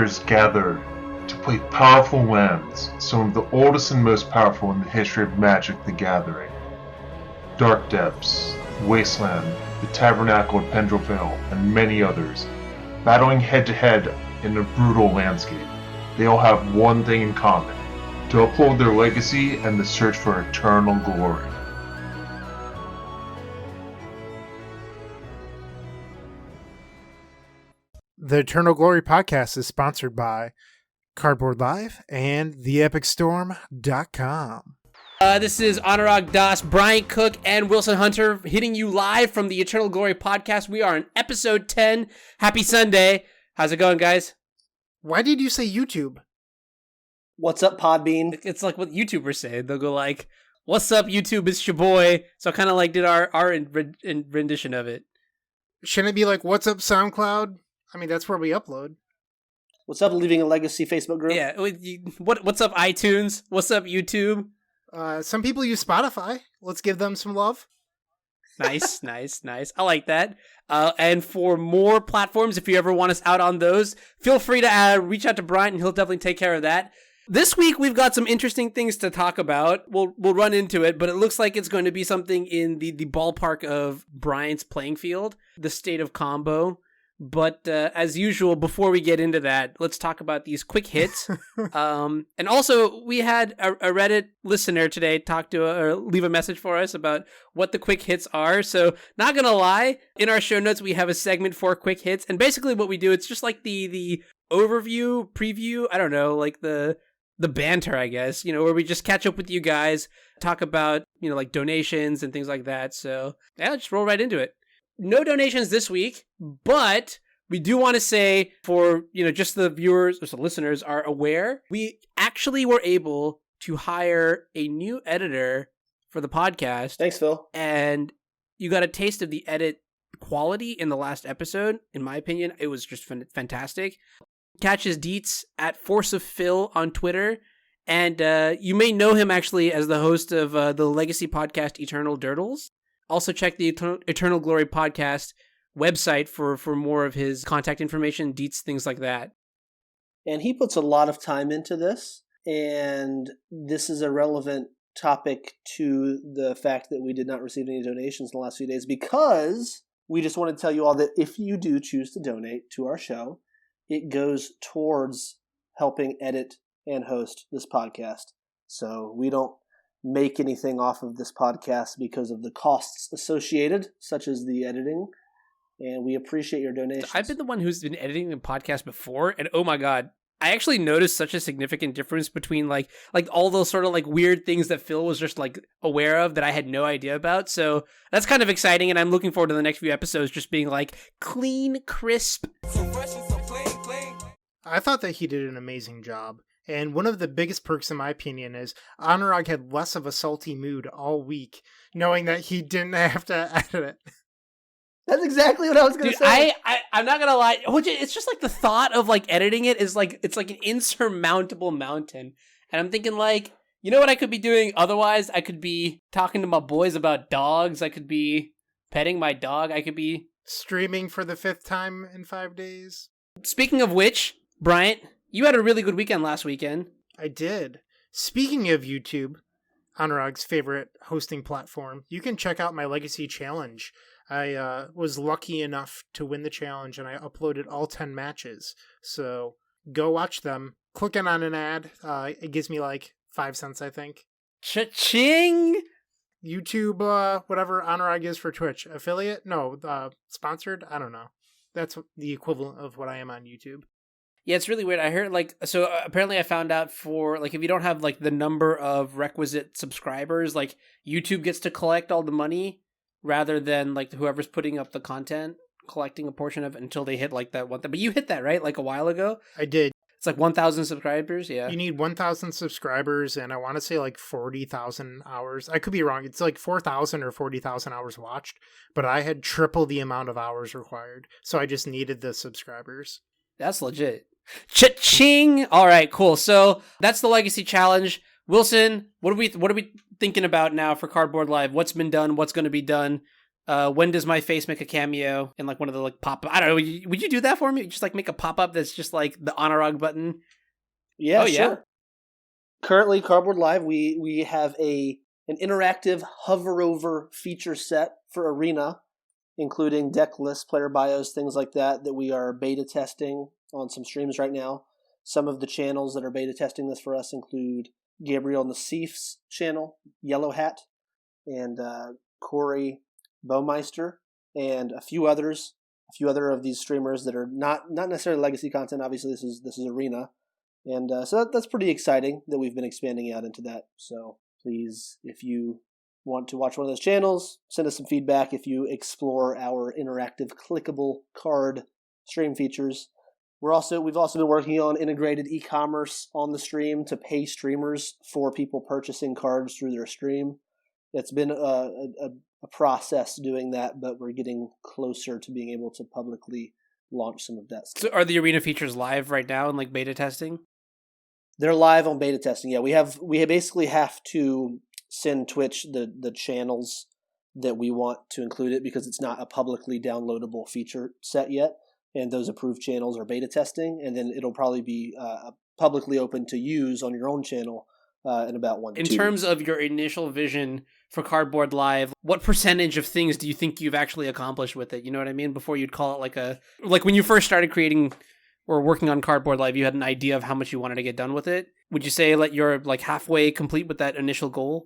players gather to play powerful lands, some of the oldest and most powerful in the history of Magic the Gathering. Dark Depths, Wasteland, the Tabernacle at Pendrell Vale, and many others, battling head-to-head in a brutal landscape. They all have one thing in common: to uphold their legacy and the search for eternal glory. The Eternal Glory podcast is sponsored by Cardboard Live and TheEpicStorm.com. This is Anurag Das, Brian Cook, and Wilson Hunter hitting you live from the Eternal Glory podcast. We are on episode 10. Happy Sunday. How's it going, guys? Why did you say YouTube? What's up, Podbean? It's like what YouTubers say. They'll go like, what's up, YouTube? It's your boy. So I kind of like did our rendition of it. Shouldn't it be like, what's up, SoundCloud? I mean, that's where we upload. What's up, Leaving a Legacy Facebook group? Yeah. What's up, iTunes? What's up, YouTube? Some people use Spotify. Let's give them some love. Nice. I like that. And for more platforms, if you ever want us out on those, feel free to reach out to Brian, and he'll definitely take care of that. This week, we've got some interesting things to talk about. We'll run into it, but it looks like it's going to be something in the ballpark of Brian's playing field, the state of combo. But as usual, before we get into that, let's talk about these quick hits. And also, we had a Reddit listener today talk to or leave a message for us about what the quick hits are. So, not gonna lie, in our show notes, we have a segment for quick hits. And basically what we do, it's just like the overview, preview, I don't know, like the banter, I guess, where we just catch up with you guys, talk about, like donations and things like that. So, yeah, just roll right into it. No donations this week, but we do want to say for, just the viewers or the listeners are aware, we actually were able to hire a new editor for the podcast. Thanks, Phil. And you got a taste of the edit quality in the last episode. In my opinion, it was just fantastic. Catch his deets at Force of Phil on Twitter. And you may know him actually as the host of the legacy podcast Eternal Durdles. Also check the Eternal Glory podcast website for more of his contact information, deets, things like that. And he puts a lot of time into this, and this is a relevant topic to the fact that we did not receive any donations in the last few days, because we just want to tell you all that if you do choose to donate to our show, it goes towards helping edit and host this podcast. So we don't make anything off of this podcast because of the costs associated, such as the editing, and we appreciate your donations. I've been the one who's been editing the podcast before, and oh my god, I actually noticed such a significant difference between like all those sort of like weird things that Phil was just like aware of that I had no idea about. So that's kind of exciting, and I'm looking forward to the next few episodes just being like clean, crisp. I thought that he did an amazing job. And one of the biggest perks, in my opinion, is Anurag had less of a salty mood all week, knowing that he didn't have to edit it. That's exactly what I was going to say. I'm not going to lie. It's just like the thought of like editing it is like, it's like an insurmountable mountain. And I'm thinking like, you know what I could be doing otherwise? I could be talking to my boys about dogs. I could be petting my dog. I could be streaming for the 5th time in 5 days. Speaking of which, Bryant, you had a really good weekend last weekend. I did. Speaking of YouTube, Anurag's favorite hosting platform, you can check out my Legacy Challenge. I was lucky enough to win the challenge, and I uploaded all 10 matches. So go watch them. Clicking on an ad, it gives me like 5 cents, I think. Cha-ching! YouTube, whatever Anurag is for Twitch. Affiliate? No, sponsored? I don't know. That's the equivalent of what I am on YouTube. Yeah, it's really weird. I heard so apparently I found out for like if you don't have like the number of requisite subscribers, like YouTube gets to collect all the money rather than like whoever's putting up the content collecting a portion of it until they hit like that one thing. But you hit that, right? Like a while ago? I did. It's like 1,000 subscribers, yeah. You need 1,000 subscribers, and I want to say like 40,000 hours. I could be wrong. It's like 4,000 or 40,000 hours watched, but I had triple the amount of hours required, so I just needed the subscribers. That's legit. Cha-ching! All right, cool. So that's the Legacy Challenge. Wilson, what are we thinking about now for Cardboard Live? What's been done? What's going to be done? When does my face make a cameo in like one of the like pop? I don't know. Would you do that for me? Just like make a pop up that's just like the Honorog button. Yeah, Oh, sure. yeah? Currently, Cardboard Live, we have an interactive hover over feature set for Arena, including deck lists, player bios, things like that we are beta testing on some streams right now. Some of the channels that are beta testing this for us include Gabriel Nassif's channel, Yellow Hat, and Corey Baumeister, and a few other of these streamers that are not necessarily legacy content. Obviously, this is Arena, and so that's pretty exciting that we've been expanding out into that. So please, if you want to watch one of those channels, send us some feedback. If you explore our interactive clickable card stream features, we've also been working on integrated e-commerce on the stream to pay streamers for people purchasing cards through their stream. It's been a process doing that, but we're getting closer to being able to publicly launch some of that stuff. So are the Arena features live right now in like beta testing? They're live on beta testing. Yeah, we basically have to send Twitch the channels that we want to include it because it's not a publicly downloadable feature set yet, and those approved channels are beta testing, and then it'll probably be publicly open to use on your own channel in about 1 to 2 In terms weeks. of your initial vision for Cardboard Live, what percentage of things do you think you've actually accomplished with it? You know what I mean? Before you'd call it like when you first started creating or working on Cardboard Live, you had an idea of how much you wanted to get done with it. Would you say that you're like halfway complete with that initial goal?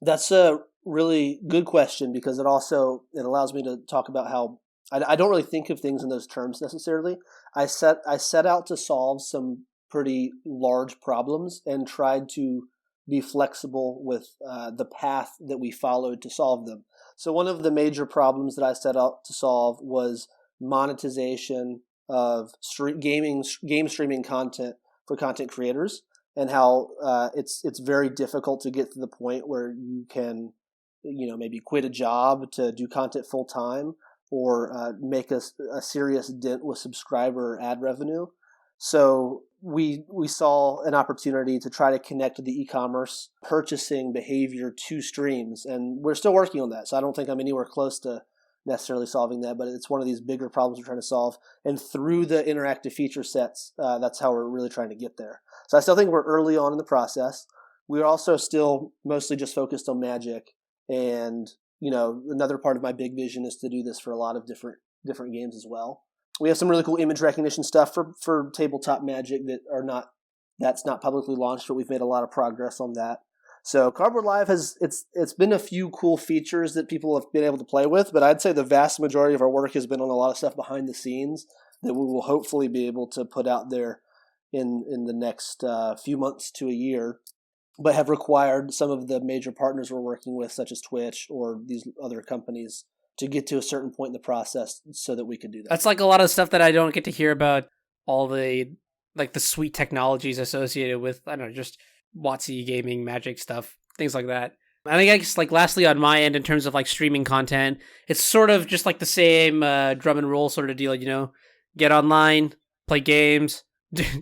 That's a really good question because it allows me to talk about how I don't really think of things in those terms necessarily. I set out to solve some pretty large problems and tried to be flexible with the path that we followed to solve them. So one of the major problems that I set out to solve was monetization of game streaming content for content creators, and how it's very difficult to get to the point where you can, maybe quit a job to do content full time or make a serious dent with subscriber or ad revenue. So we saw an opportunity to try to connect the e-commerce purchasing behavior to streams, and we're still working on that. So I don't think I'm anywhere close to necessarily solving that, but it's one of these bigger problems we're trying to solve. And through the interactive feature sets, that's how we're really trying to get there. So I still think we're early on in the process. We're also still mostly just focused on Magic, and another part of my big vision is to do this for a lot of different games as well. We have some really cool image recognition stuff for tabletop Magic that's not publicly launched, but we've made a lot of progress on that. So Cardboard Live it's been a few cool features that people have been able to play with, but I'd say the vast majority of our work has been on a lot of stuff behind the scenes that we will hopefully be able to put out there in the next few months to a year, but have required some of the major partners we're working with, such as Twitch or these other companies, to get to a certain point in the process so that we can do that. That's like a lot of stuff that I don't get to hear about, all the like the sweet technologies associated with, I don't know, just WotC gaming, Magic stuff, things like that. I think I guess like lastly on my end in terms of like streaming content, it's sort of just like the same drum and roll sort of deal, get online, play games,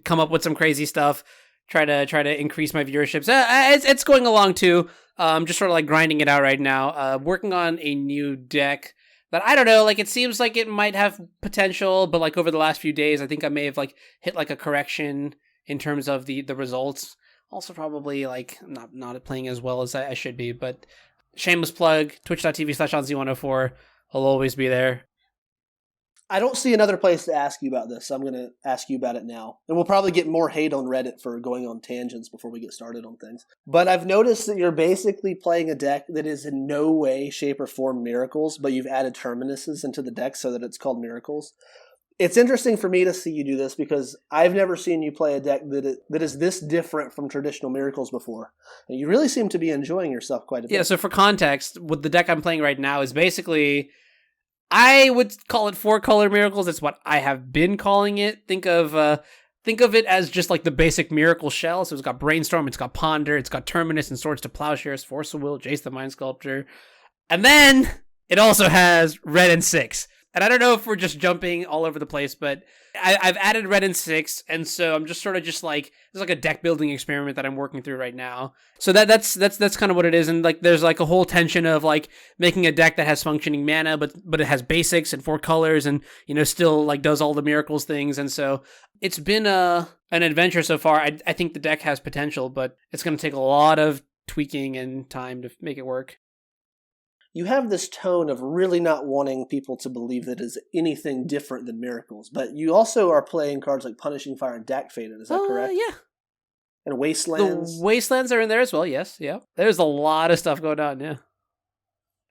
come up with some crazy stuff, try to increase my viewership. So, it's going along too. Just sort of like grinding it out right now. Working on a new deck that I don't know, like it seems like it might have potential, but like over the last few days, I think I may have like hit like a correction in terms of the results. Also probably like not playing as well as I should be, but shameless plug, twitch.tv/OnZ104. I'll always be there. I don't see another place to ask you about this, so I'm going to ask you about it now. And we'll probably get more hate on Reddit for going on tangents before we get started on things. But I've noticed that you're basically playing a deck that is in no way, shape, or form Miracles, but you've added Terminuses into the deck so that it's called Miracles. It's interesting for me to see you do this because I've never seen you play a deck that is this different from traditional Miracles before. And you really seem to be enjoying yourself quite a bit. Yeah, so for context, with the deck I'm playing right now is basically, I would call it 4-color Miracles. That's what I have been calling it. Think of it as just like the basic Miracle shell. So it's got Brainstorm, it's got Ponder, it's got Terminus and Swords to Plowshares, Force of Will, Jace the Mind Sculptor. And then it also has Red and 6. And I don't know if we're just jumping all over the place, but I've added red in 6, and so I'm just sort of just like, it's like a deck building experiment that I'm working through right now. So that's kind of what it is, and like there's like a whole tension of like making a deck that has functioning mana, but it has basics and 4 colors, and still like does all the miracles things, and so it's been an adventure so far. I think the deck has potential, but it's going to take a lot of tweaking and time to make it work. You have this tone of really not wanting people to believe that it is anything different than miracles, but you also are playing cards like Punishing Fire and Dack Faded, is that correct? Yeah. And Wastelands? The Wastelands are in there as well, yes, yeah. There's a lot of stuff going on, yeah.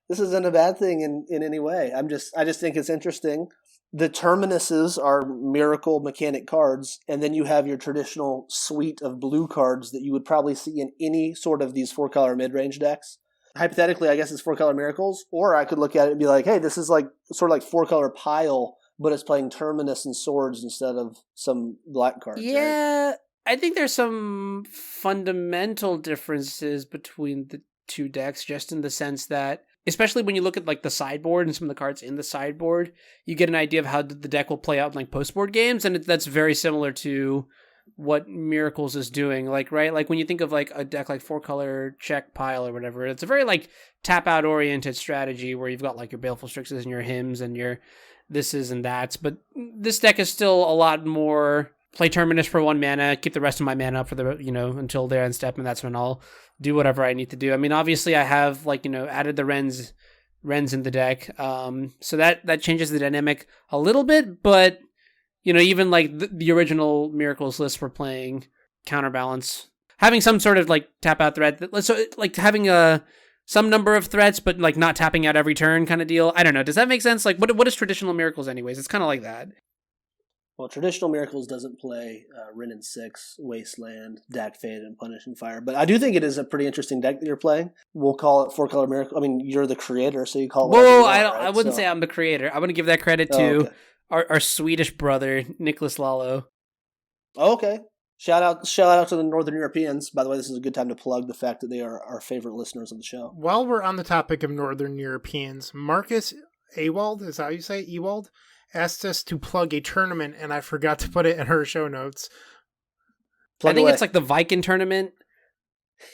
This isn't a bad thing in any way. I just think it's interesting. The Terminuses are miracle mechanic cards, and then you have your traditional suite of blue cards that you would probably see in any sort of these 4-color mid-range decks. Hypothetically, I guess it's 4-color miracles, or I could look at it and be like, hey, this is like sort of like 4-color pile, but it's playing Terminus and swords instead of some black cards. Yeah, right? I think there's some fundamental differences between the two decks, just in the sense that, especially when you look at like the sideboard and some of the cards in the sideboard, you get an idea of how the deck will play out in like post-board games, and that's very similar to what Miracles is doing, like, right? Like when you think of like a deck like 4-color check pile or whatever, it's a very like tap out oriented strategy where you've got like your Baleful Strixes and your Hymns and your thises and that's, but this deck is still a lot more play Terminus for 1 mana, keep the rest of my mana up for the, until their end step, and that's when I'll do whatever I need to do. I mean, obviously I have like, added the Wrens in the deck, so that changes the dynamic a little bit, but even like the original Miracles list for playing Counterbalance, having some sort of like tap out threat, so like having some number of threats, but like not tapping out every turn kind of deal. I don't know. Does that make sense? Like what is traditional Miracles anyways? It's kind of like that. Well, traditional Miracles doesn't play Wrenn and 6, Wasteland, Dack Faded, and Punishing Fire, but I do think it is a pretty interesting deck that you're playing. We'll call it 4-color Miracle. I mean, you're the creator, so you call it. Whoa, right? I wouldn't say I'm the creator. I want to give that credit to. Okay. Our Swedish brother, Nicholas Lalo. Oh, okay. Shout out to the Northern Europeans. By the way, this is a good time to plug the fact that they are our favorite listeners of the show. While we're on the topic of Northern Europeans, Marcus Ewald, is that how you say it? Ewald? Asked us to plug a tournament, and I forgot to put it in her show notes. I think it's like the Viking tournament.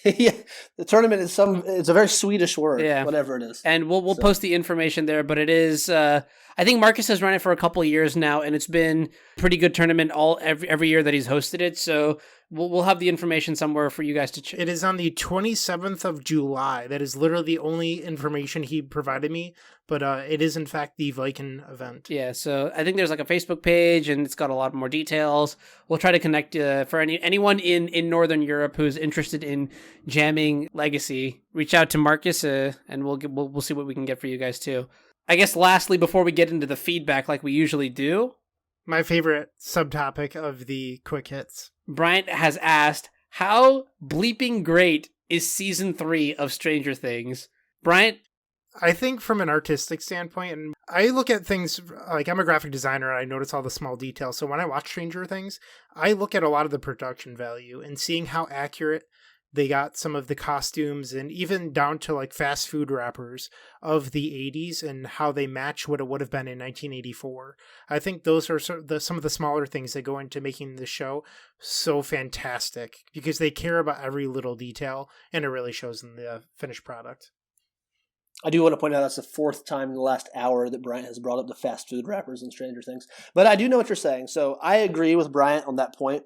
Yeah, the tournament is it's a very Swedish word, yeah, whatever it is. And we'll post the information there, but it is, I think Marcus has run it for a couple of years now, and it's been a pretty good tournament every year that he's hosted it, so we'll have the information somewhere for you guys to check. It is on the 27th of July. That is literally the only information he provided me, but it is in fact the Viking event. Yeah, so I think there's like a Facebook page, and it's got a lot more details. We'll try to connect for anyone in Northern Europe who's interested in jamming Legacy. Reach out to Marcus, and we'll see what we can get for you guys too. I guess lastly, before we get into the feedback like we usually do, my favorite subtopic of the quick hits. Bryant has asked, how bleeping great is season 3 of Stranger Things? Bryant? I think from an artistic standpoint, and I look at things like I'm a graphic designer, I notice all the small details. So when I watch Stranger Things, I look at a lot of the production value and seeing how accurate they got some of the costumes and even down to like fast food wrappers of the 80s and how they match what it would have been in 1984. I think those are some of the smaller things that go into making the show so fantastic because they care about every little detail and it really shows in the finished product. I do want to point out that's the 4th time in the last hour that Bryant has brought up the fast food wrappers in Stranger Things. But I do know what you're saying. So I agree with Bryant on that point.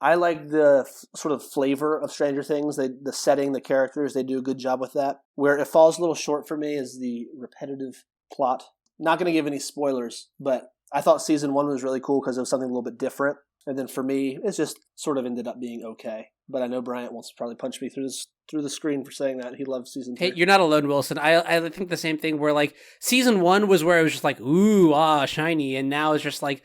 I like the sort of flavor of Stranger Things. The setting, the characters, they do a good job with that. Where it falls a little short for me is the repetitive plot. Not going to give any spoilers, but I thought season 1 was really cool because it was something a little bit different. And then for me, it's just sort of ended up being okay. But I know Bryant wants to probably punch me through the screen for saying that. He loves season 3. Hey, you're not alone, Wilson. I think the same thing where like season 1 was where it was just like, ooh, shiny. And now it's just like,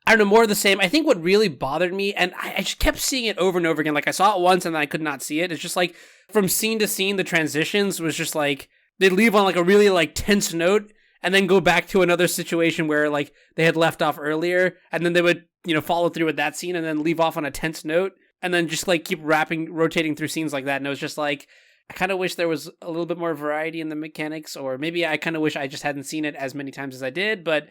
I don't know, more of the same. I think what really bothered me, and I just kept seeing it over and over again. Like I saw it once and then I could not see it. It's just like from scene to scene, the transitions was just like, they'd leave on like a really like tense note and then go back to another situation where like they had left off earlier. And then they would, follow through with that scene and then leave off on a tense note. And then just like keep rotating through scenes like that. And it was just like, I kind of wish there was a little bit more variety in the mechanics, or maybe I kind of wish I just hadn't seen it as many times as I did, but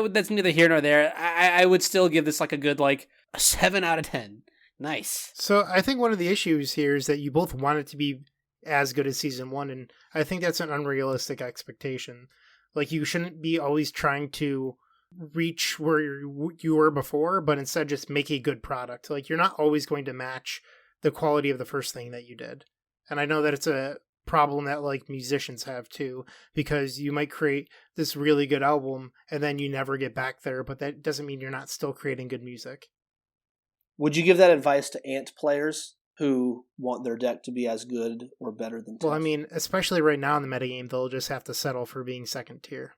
that's neither here nor there. I would still give this like a good, like, a 7 out of 10. Nice. So I think one of the issues here is that you both want it to be as good as season 1, and I think that's an unrealistic expectation. Like, you shouldn't be always trying to reach where you were before, but instead just make a good product. Like, you're not always going to match the quality of the first thing that you did. And I know that it's a problem that, like, musicians have too, because you might create this really good album and then you never get back there, but that doesn't mean you're not still creating good music. Would you give that advice to Ant players who want their deck to be as good or better than Test? Well, I mean, especially right now in the metagame, they'll just have to settle for being second tier.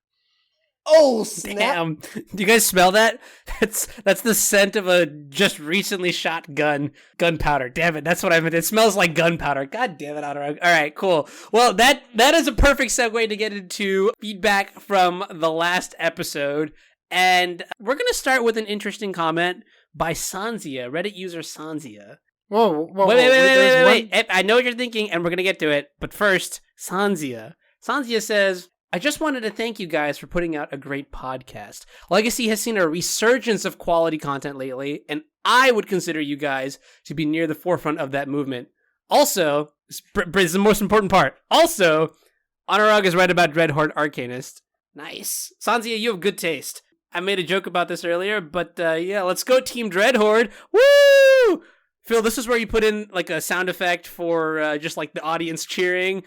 Oh, snap. Damn. Do you guys smell that? That's the scent of a just recently shot gunpowder. Damn it, that's what I meant. It smells like gunpowder. God damn it, Outer. All right, cool. Well, that is a perfect segue to get into feedback from the last episode. And we're going to start with an interesting comment by Sanzia, Reddit user Sanzia. Whoa, wait. I know what you're thinking, and we're going to get to it. But first, Sanzia. Sanzia says, I just wanted to thank you guys for putting out a great podcast. Legacy has seen a resurgence of quality content lately, and I would consider you guys to be near the forefront of that movement. Also, this is the most important part. Also, Honorog is right about Dreadhorde Arcanist. Nice. Sanzia, you have good taste. I made a joke about this earlier, but yeah, let's go Team Dreadhorde. Woo! Phil, this is where you put in like a sound effect for just like the audience cheering.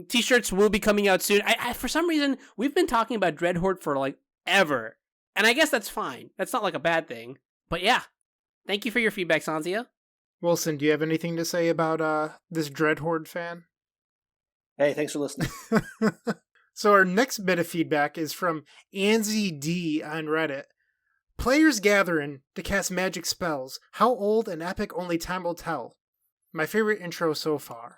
T-shirts will be coming out soon. I for some reason, we've been talking about Dreadhorde for like ever. And I guess that's fine. That's not like a bad thing. But yeah, thank you for your feedback, Sanzia. Wilson, do you have anything to say about this Dreadhorde fan? Hey, thanks for listening. So our next bit of feedback is from Anzi D on Reddit. Players gathering to cast magic spells. How old and epic only time will tell. My favorite intro so far.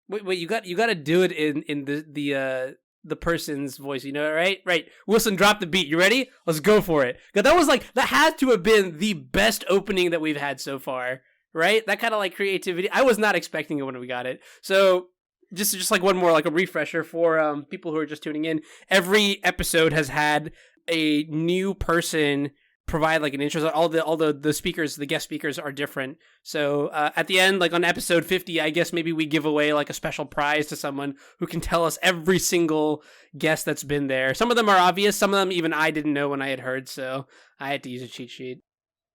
Wait, you got to do it in the person's voice, you know, right? Right. Wilson, drop the beat. You ready? Let's go for it. That had to have been the best opening that we've had so far, right? That kind of like creativity. I was not expecting it when we got it. So just like one more, like a refresher for people who are just tuning in. Every episode has had a new person provide like an intro. All the speakers, the guest speakers are different. So at the end, like on episode 50, I guess maybe we give away like a special prize to someone who can tell us every single guest that's been there. Some of them are obvious. Some of them even I didn't know when I had heard. So I had to use a cheat sheet.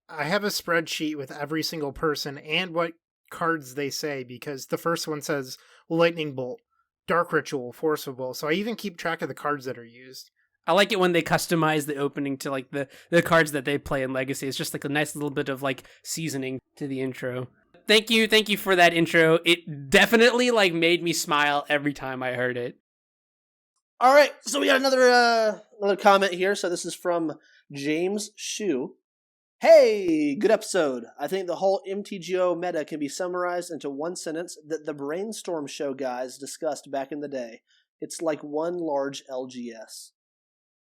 I have a spreadsheet with every single person and what cards they say, because the first one says Lightning Bolt, Dark Ritual, Forcible. So I even keep track of the cards that are used. I like it when they customize the opening to like the cards that they play in Legacy. It's just like a nice little bit of like seasoning to the intro. Thank you for that intro. It definitely like made me smile every time I heard it. All right, so we got another comment here. So this is from James Shu. Hey, good episode. I think the whole MTGO meta can be summarized into one sentence that the Brainstorm Show guys discussed back in the day. It's like one large LGS.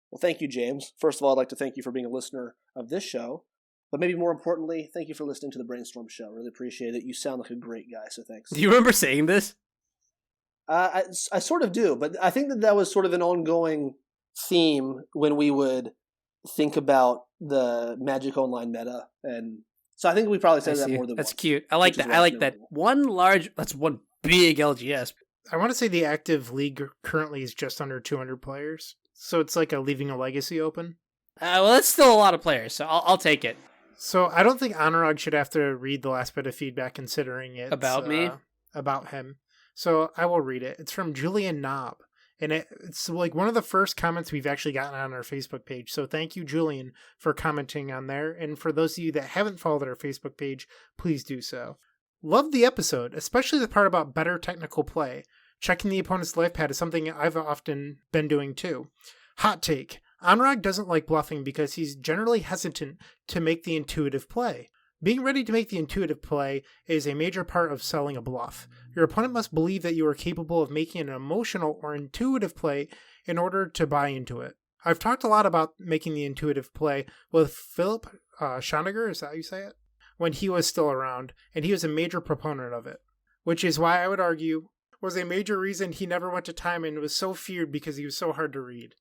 Well, thank you, James. First of all, I'd like to thank you for being a listener of this show. But maybe more importantly, thank you for listening to the Brainstorm Show. Really appreciate it. You sound like a great guy, so thanks. Do you remember saying this? I sort of do, but I think that was sort of an ongoing theme when we would think about the Magic Online meta. And so I think we probably said that more than That's once. Cute. I like that. I like that. That's one big LGS. I want to say the active league currently is just under 200 players. So it's like leaving a legacy open. Well, that's still a lot of players, so I'll take it. So I don't think Honorog should have to read the last bit of feedback, considering it's about me, about him. So I will read it. It's from Julian Knob, and it's like one of the first comments we've actually gotten on our Facebook page. So thank you, Julian, for commenting on there. And for those of you that haven't followed our Facebook page, please do so. Love the episode, especially the part about better technical play. Checking the opponent's life pad is something I've often been doing too. Hot take. Anurag doesn't like bluffing because he's generally hesitant to make the intuitive play. Being ready to make the intuitive play is a major part of selling a bluff. Your opponent must believe that you are capable of making an emotional or intuitive play in order to buy into it. I've talked a lot about making the intuitive play with Philip Gallagher, is that how you say it? When he was still around, and he was a major proponent of it, which is why I would argue was a major reason he never went to time and was so feared because he was so hard to read.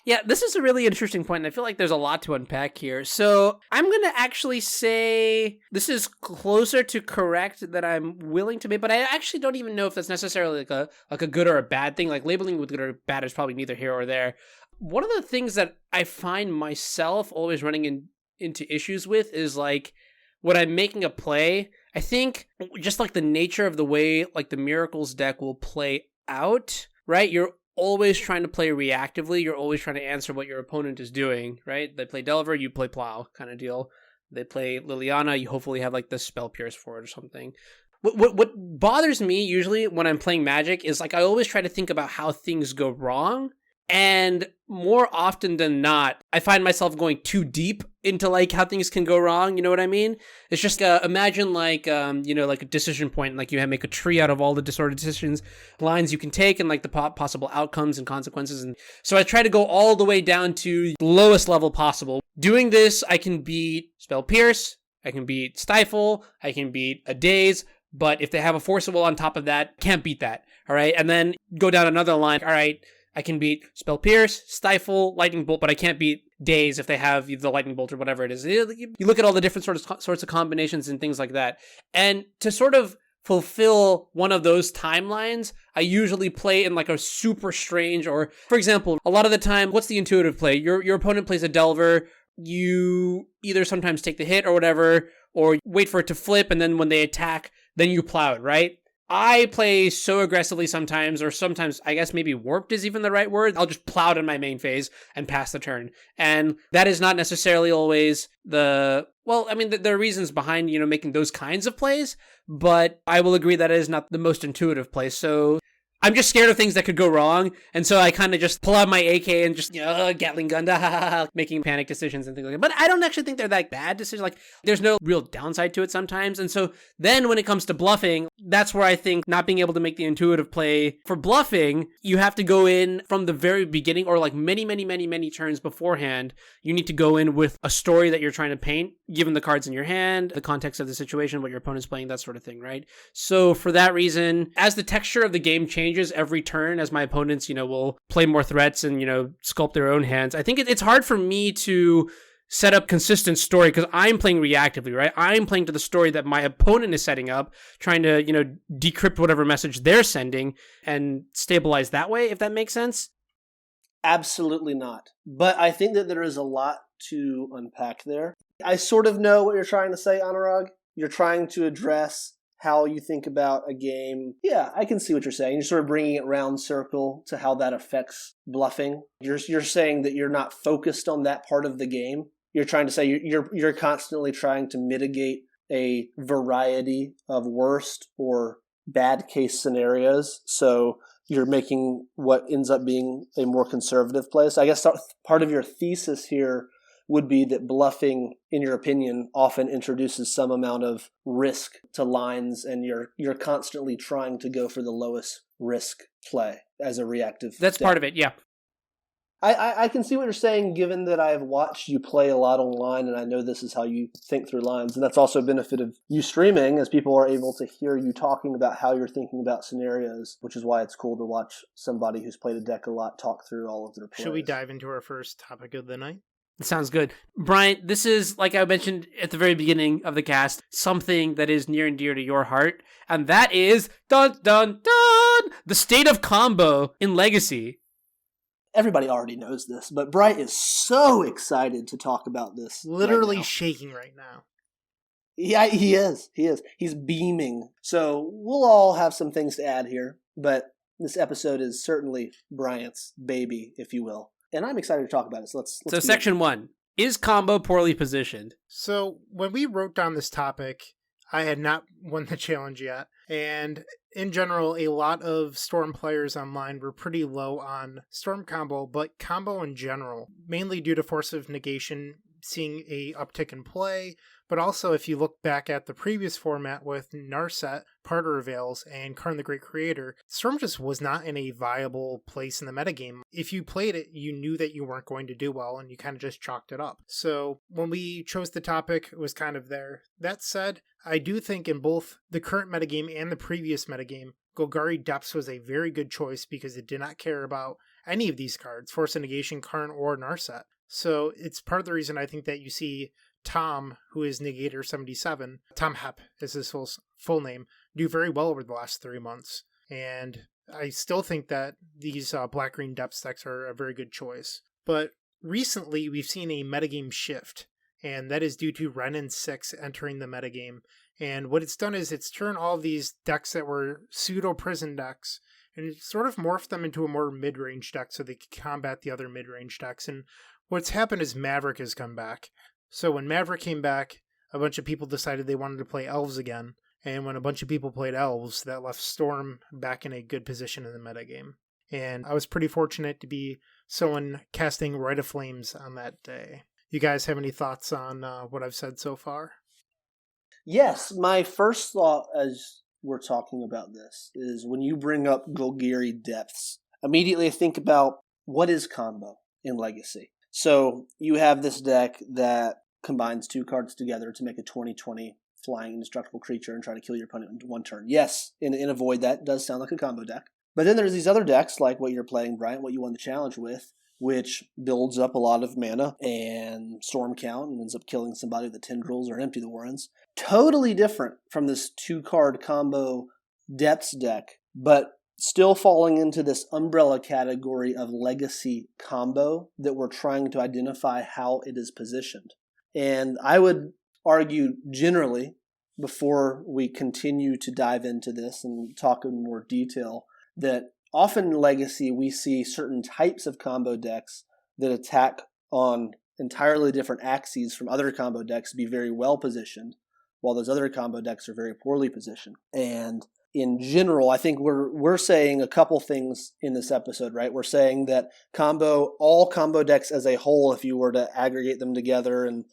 Yeah, this is a really interesting point, and I feel like there's a lot to unpack here. So I'm going to actually say this is closer to correct than I'm willing to make, but I actually don't even know if that's necessarily like a good or a bad thing. Like labeling with good or bad is probably neither here or there. One of the things that I find myself always running into issues with is like when I'm making a play, I think just like the nature of the way like the Miracles deck will play out, right? You're always trying to play reactively. You're always trying to answer what your opponent is doing, right? They play Delver, you play Plow kind of deal. They play Liliana, you hopefully have like the Spell Pierce for it or something. What bothers me usually when I'm playing Magic is like I always try to think about how things go wrong. And more often than not, I find myself going too deep into like how things can go wrong. You know what I mean? It's just imagine like like a decision point, like you make a tree out of all the disordered decisions lines you can take and like the possible outcomes and consequences. And so I try to go all the way down to the lowest level possible. Doing this, I can beat Spell Pierce, I can beat Stifle, I can beat a Daze. But if they have a Force of Will on top of that, can't beat that. All right, and then go down another line. All right. I can beat Spell Pierce, Stifle, Lightning Bolt, but I can't beat Daze if they have the Lightning Bolt or whatever it is. You look at all the different sorts of combinations and things like that. And to sort of fulfill one of those timelines, I usually play in like a super strange or, for example, a lot of the time, what's the intuitive play? Your opponent plays a Delver, you either sometimes take the hit or whatever, or wait for it to flip, and then when they attack, then you plow it, right? I play so aggressively sometimes, or sometimes I guess maybe warped is even the right word. I'll just plow it in my main phase and pass the turn. And that is not necessarily always there are reasons behind, making those kinds of plays, but I will agree that it is not the most intuitive play. So I'm just scared of things that could go wrong, and so I kind of just pull out my AK and just, Gatling gun, making panic decisions and things like that. But I don't actually think they're that bad decisions. Like, there's no real downside to it sometimes. And so then when it comes to bluffing, that's where I think not being able to make the intuitive play for bluffing, you have to go in from the very beginning or like many, many, many, many turns beforehand. You need to go in with a story that you're trying to paint, given the cards in your hand, the context of the situation, what your opponent's playing, that sort of thing, right? So for that reason, as the texture of the game changes every turn, as my opponents, will play more threats and, sculpt their own hands, I think it's hard for me to set up consistent story because I'm playing reactively, right? I'm playing to the story that my opponent is setting up, trying to, decrypt whatever message they're sending and stabilize that way, if that makes sense. Absolutely not. But I think that there is a lot to unpack there. I sort of know what you're trying to say, Anurag. You're trying to address how you think about a game. Yeah, I can see what you're saying. You're sort of bringing it round circle to how that affects bluffing. You're saying that you're not focused on that part of the game. You're trying to say you're constantly trying to mitigate a variety of worst or bad case scenarios. So you're making what ends up being a more conservative play. So I guess part of your thesis here would be that bluffing, in your opinion, often introduces some amount of risk to lines, and you're constantly trying to go for the lowest risk play as a reactive. That's part of it, yeah. I can see what you're saying, given that I've watched you play a lot online, and I know this is how you think through lines. And that's also a benefit of you streaming, as people are able to hear you talking about how you're thinking about scenarios, which is why it's cool to watch somebody who's played a deck a lot talk through all of their plays. Should we dive into our first topic of the night? Sounds good. Bryant, this is, like I mentioned at the very beginning of the cast, something that is near and dear to your heart, and that is, dun dun dun, the state of combo in Legacy. Everybody already knows this, but Bryant is so excited to talk about this. Literally right shaking right now. Yeah, he is. He's beaming. So we'll all have some things to add here, but this episode is certainly Bryant's baby, if you will. And I'm excited to talk about it. So let's So section 1. Is combo poorly positioned? So when we wrote down this topic, I had not won the challenge yet. And in general, a lot of Storm players online were pretty low on Storm combo, but combo in general, mainly due to Force of Negation seeing a uptick in play, but also if you look back at the previous format with Narset, Parter Avails, and Karn the Great Creator, Storm just was not in a viable place in the metagame. If you played it, you knew that you weren't going to do well, and you kind of just chalked it up. So when we chose the topic, it was kind of there. That said, I do think in both the current metagame and the previous metagame, Golgari Depths was a very good choice because it did not care about any of these cards, Force of Negation, Karn, or Narset. So it's part of the reason I think that you see Tom, who is Negator77, Tom Hepp is his full name, do very well over the last 3 months. And I still think that these black-green depth decks are a very good choice. But recently we've seen a metagame shift, and that is due to Ren and 6 entering the metagame. And what it's done is it's turned all of these decks that were pseudo-prison decks and it sort of morphed them into a more mid-range deck so they could combat the other mid-range decks. And what's happened is Maverick has come back. So when Maverick came back, a bunch of people decided they wanted to play Elves again. And when a bunch of people played Elves, that left Storm back in a good position in the metagame. And I was pretty fortunate to be someone casting Rite of Flames on that day. You guys have any thoughts on what I've said so far? Yes, my first thought as we're talking about this is when you bring up Golgari Depths, immediately I think about what is combo in Legacy. So you have this deck that combines 2 cards together to make a 20/20 flying indestructible creature and try to kill your opponent in 1 turn. Yes, in a Void that does sound like a combo deck. But then there's these other decks like what you're playing, Bryant, what you won the challenge with, which builds up a lot of mana and storm count and ends up killing somebody with the Tendrils or Empty the Warrens. Totally different from this 2-card combo Depths deck, but still falling into this umbrella category of Legacy combo that we're trying to identify how it is positioned. And I would argue generally, before we continue to dive into this and talk in more detail, that often in Legacy we see certain types of combo decks that attack on entirely different axes from other combo decks be very well positioned, while those other combo decks are very poorly positioned. And in general, I think we're saying a couple things in this episode, right? We're saying that all combo decks as a whole, if you were to aggregate them together and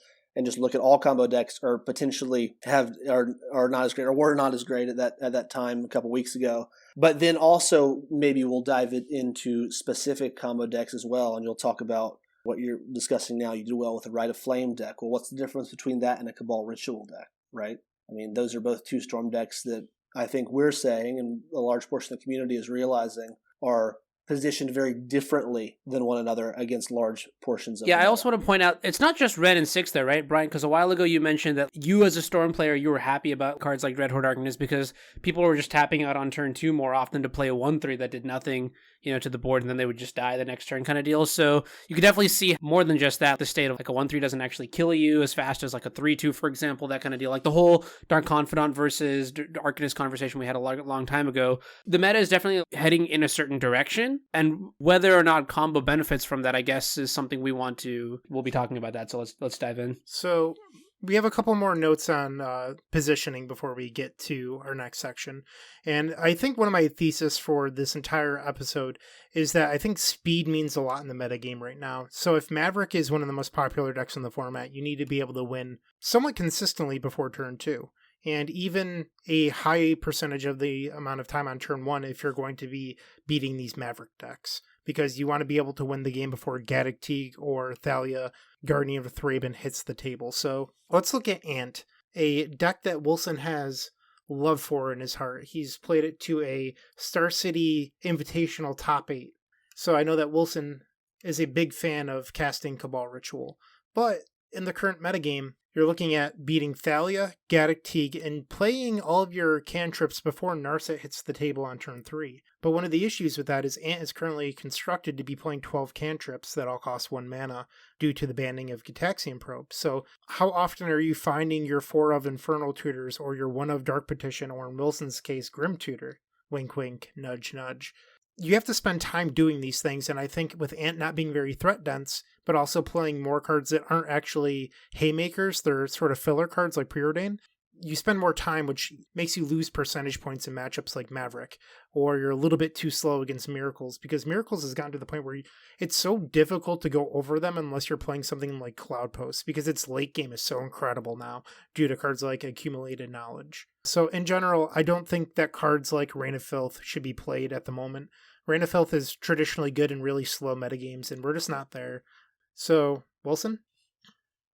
just look at all combo decks, are potentially are not as great or were not as great at that time a couple weeks ago. But then also maybe we'll dive into specific combo decks as well, and you'll talk about what you're discussing now. You do well with a Rite of Flame deck. Well, what's the difference between that and a Cabal Ritual deck, right? I mean, those are both 2 Storm decks that I think we're saying, and a large portion of the community is realizing, are positioned very differently than one another against large portions of I also want to point out, it's not just Red and 6 there, right, Brian? Because a while ago you mentioned that you as a Storm player, you were happy about cards like Dreadhorde Arcanist because people were just tapping out on turn 2 more often to play a 1/3 that did nothing, to the board, and then they would just die the next turn kind of deal. So you could definitely see more than just that, the state of like a 1/3 doesn't actually kill you as fast as like a 3/2, for example, that kind of deal. Like the whole Dark Confidant versus Arcanist conversation we had a long time ago. The meta is definitely heading in a certain direction, and whether or not combo benefits from that, I guess, is something we'll be talking about that. So let's dive in. So we have a couple more notes on positioning before we get to our next section. And I think one of my thesis for this entire episode is that I think speed means a lot in the metagame right now. So if Maverick is one of the most popular decks in the format, you need to be able to win somewhat consistently before turn 2. And even a high percentage of the amount of time on turn 1 if you're going to be beating these Maverick decks. Because you want to be able to win the game before Gaddock Teeg or Thalia, Guardian of Thraben, hits the table. So let's look at Ant, a deck that Wilson has love for in his heart. He's played it to a Star City Invitational top 8. So I know that Wilson is a big fan of casting Cabal Ritual. But in the current metagame, you're looking at beating Thalia, Gaddock Teeg, and playing all of your cantrips before Narset hits the table on turn 3. But one of the issues with that is Ant is currently constructed to be playing 12 cantrips that all cost 1 mana due to the banning of Gitaxian Probe. So how often are you finding your 4 of Infernal Tutors or your 1 of Dark Petition, or in Wilson's case, Grim Tutor? Wink, wink, nudge, nudge. You have to spend time doing these things, and I think with Ant not being very threat dense, but also playing more cards that aren't actually haymakers, they're sort of filler cards like Preordain, you spend more time, which makes you lose percentage points in matchups like Maverick, or you're a little bit too slow against Miracles, because Miracles has gotten to the point where it's so difficult to go over them unless you're playing something like Cloud Post, because its late game is so incredible now due to cards like Accumulated Knowledge. So in general, I don't think that cards like Reign of Filth should be played at the moment. Reign of Filth is traditionally good in really slow metagames, and we're just not there. So, Wilson?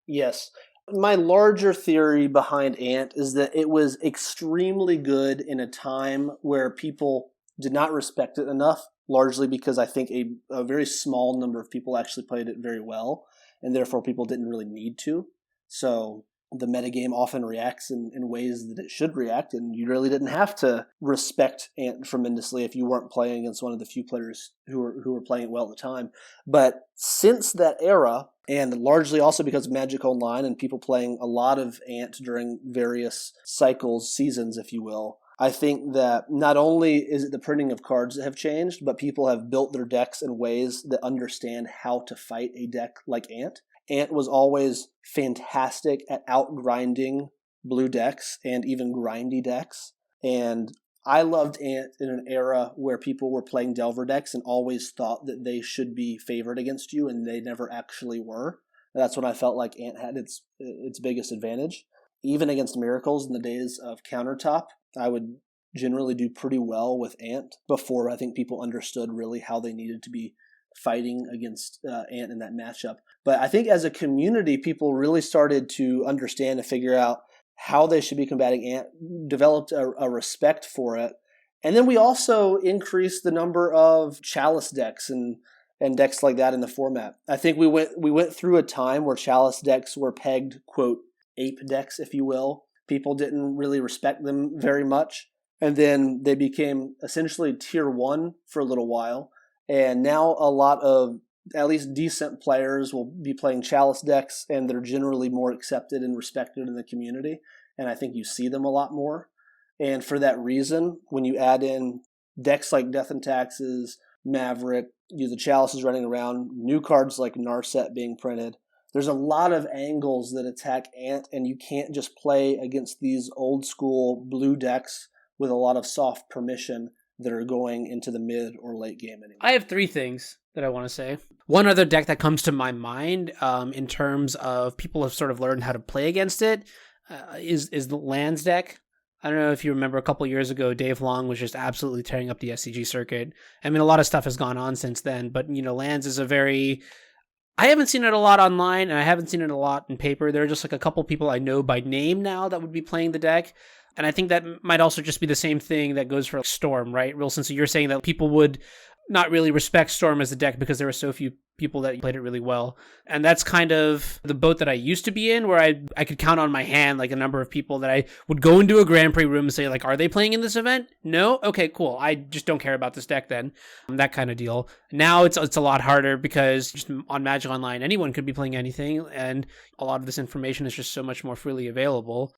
Yes. My larger theory behind Ant is that it was extremely good in a time where people did not respect it enough, largely because I think a very small number of people actually played it very well, and therefore people didn't really need to. So the metagame often reacts in ways that it should react, and you really didn't have to respect Ant tremendously if you weren't playing against one of the few players who were playing it well at the time. But since that era, and largely also because of Magic Online and people playing a lot of Ant during various cycles, seasons, if you will, I think that not only is it the printing of cards that have changed, but people have built their decks in ways that understand how to fight a deck like Ant. Ant was always fantastic at outgrinding blue decks and even grindy decks. And I loved Ant in an era where people were playing Delver decks and always thought that they should be favored against you, and they never actually were. That's when I felt like Ant had its biggest advantage. Even against Miracles in the days of Countertop, I would generally do pretty well with Ant before I think people understood really how they needed to be fighting against Ant in that matchup. But I think as a community, people really started to understand and figure out how they should be combating Ant, developed a respect for it. And then we also increased the number of Chalice decks and decks like that in the format. I think we went through a time where Chalice decks were pegged, quote, ape decks, if you will. People didn't really respect them very much. And then they became essentially tier 1 for a little while. And now a lot of at least decent players will be playing Chalice decks, and they're generally more accepted and respected in the community. And I think you see them a lot more. And for that reason, when you add in decks like Death and Taxes, Maverick, the Chalices running around, new cards like Narset being printed, there's a lot of angles that attack Ant, and you can't just play against these old school blue decks with a lot of soft permission that are going into the mid or late game anymore. I have 3 things that I want to say. One other deck that comes to my mind in terms of people have sort of learned how to play against it is the Lands deck. I don't know if you remember a couple years ago, Dave Long was just absolutely tearing up the SCG circuit. I mean, a lot of stuff has gone on since then, but Lands is I haven't seen it a lot online, and I haven't seen it a lot in paper. There are just like a couple people I know by name now that would be playing the deck. And I think that might also just be the same thing that goes for Storm, right, Wilson? So you're saying that people would not really respect Storm as a deck because there were so few people that played it really well. And that's kind of the boat that I used to be in, where I could count on my hand like a number of people that I would go into a Grand Prix room and say, like, are they playing in this event? No? Okay, cool. I just don't care about this deck then. That kind of deal. Now it's a lot harder because just on Magic Online, anyone could be playing anything, and a lot of this information is just so much more freely available.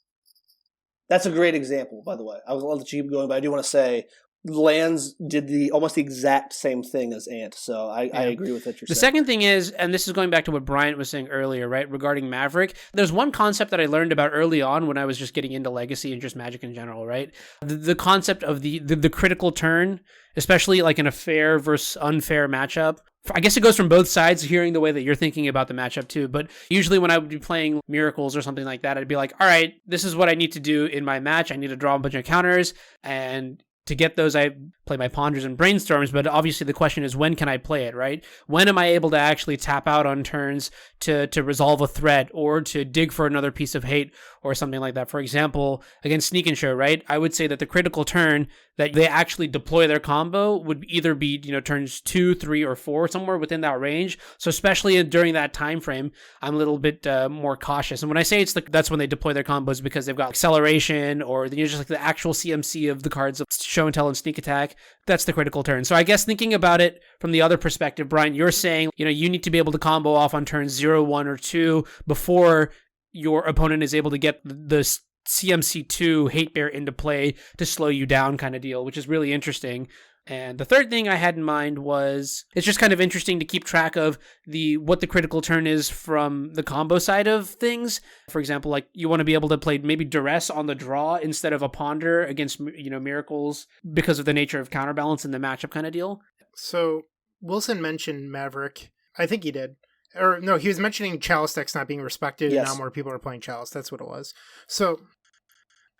That's a great example, by the way. I was going to let you keep going, but I do want to say Lands did almost the exact same thing as Ant, so I agree with what you're saying. The second thing is, and this is going back to what Bryant was saying earlier, right, regarding Maverick, there's one concept that I learned about early on when I was just getting into Legacy and just Magic in general, right? The concept of the critical turn, especially like in a fair versus unfair matchup. I guess it goes from both sides, hearing the way that you're thinking about the matchup too. But usually when I would be playing Miracles or something like that, I'd be like, all right, this is what I need to do in my match. I need to draw a bunch of counters, and to get those, I play my Ponders and Brainstorms, but obviously the question is, when can I play it, right? When am I able to actually tap out on turns to resolve a threat or to dig for another piece of hate or something like that? For example, against Sneak and Show, right? I would say that the critical turn that they actually deploy their combo would either be, turns 2, 3, or 4, somewhere within that range. So especially during that time frame, I'm a little bit more cautious. And when I say that's when they deploy their combos, because they've got acceleration or just like the actual CMC of the cards of Show and Tell and Sneak Attack, that's the critical turn. So I guess thinking about it from the other perspective, Brian, you're saying, you need to be able to combo off on turns 0, 1, or 2 before your opponent is able to get the CMC2 Hate Bear into play to slow you down kind of deal, which is really interesting. And the third thing I had in mind was it's just kind of interesting to keep track of what the critical turn is from the combo side of things. For example, like you want to be able to play maybe duress on the draw instead of a ponder against miracles because of the nature of counterbalance in the matchup kind of deal. So Wilson mentioned Maverick. I think he did. Or no, he was mentioning Chalice decks not being respected, Yes. and now more people are playing Chalice. That's what it was. So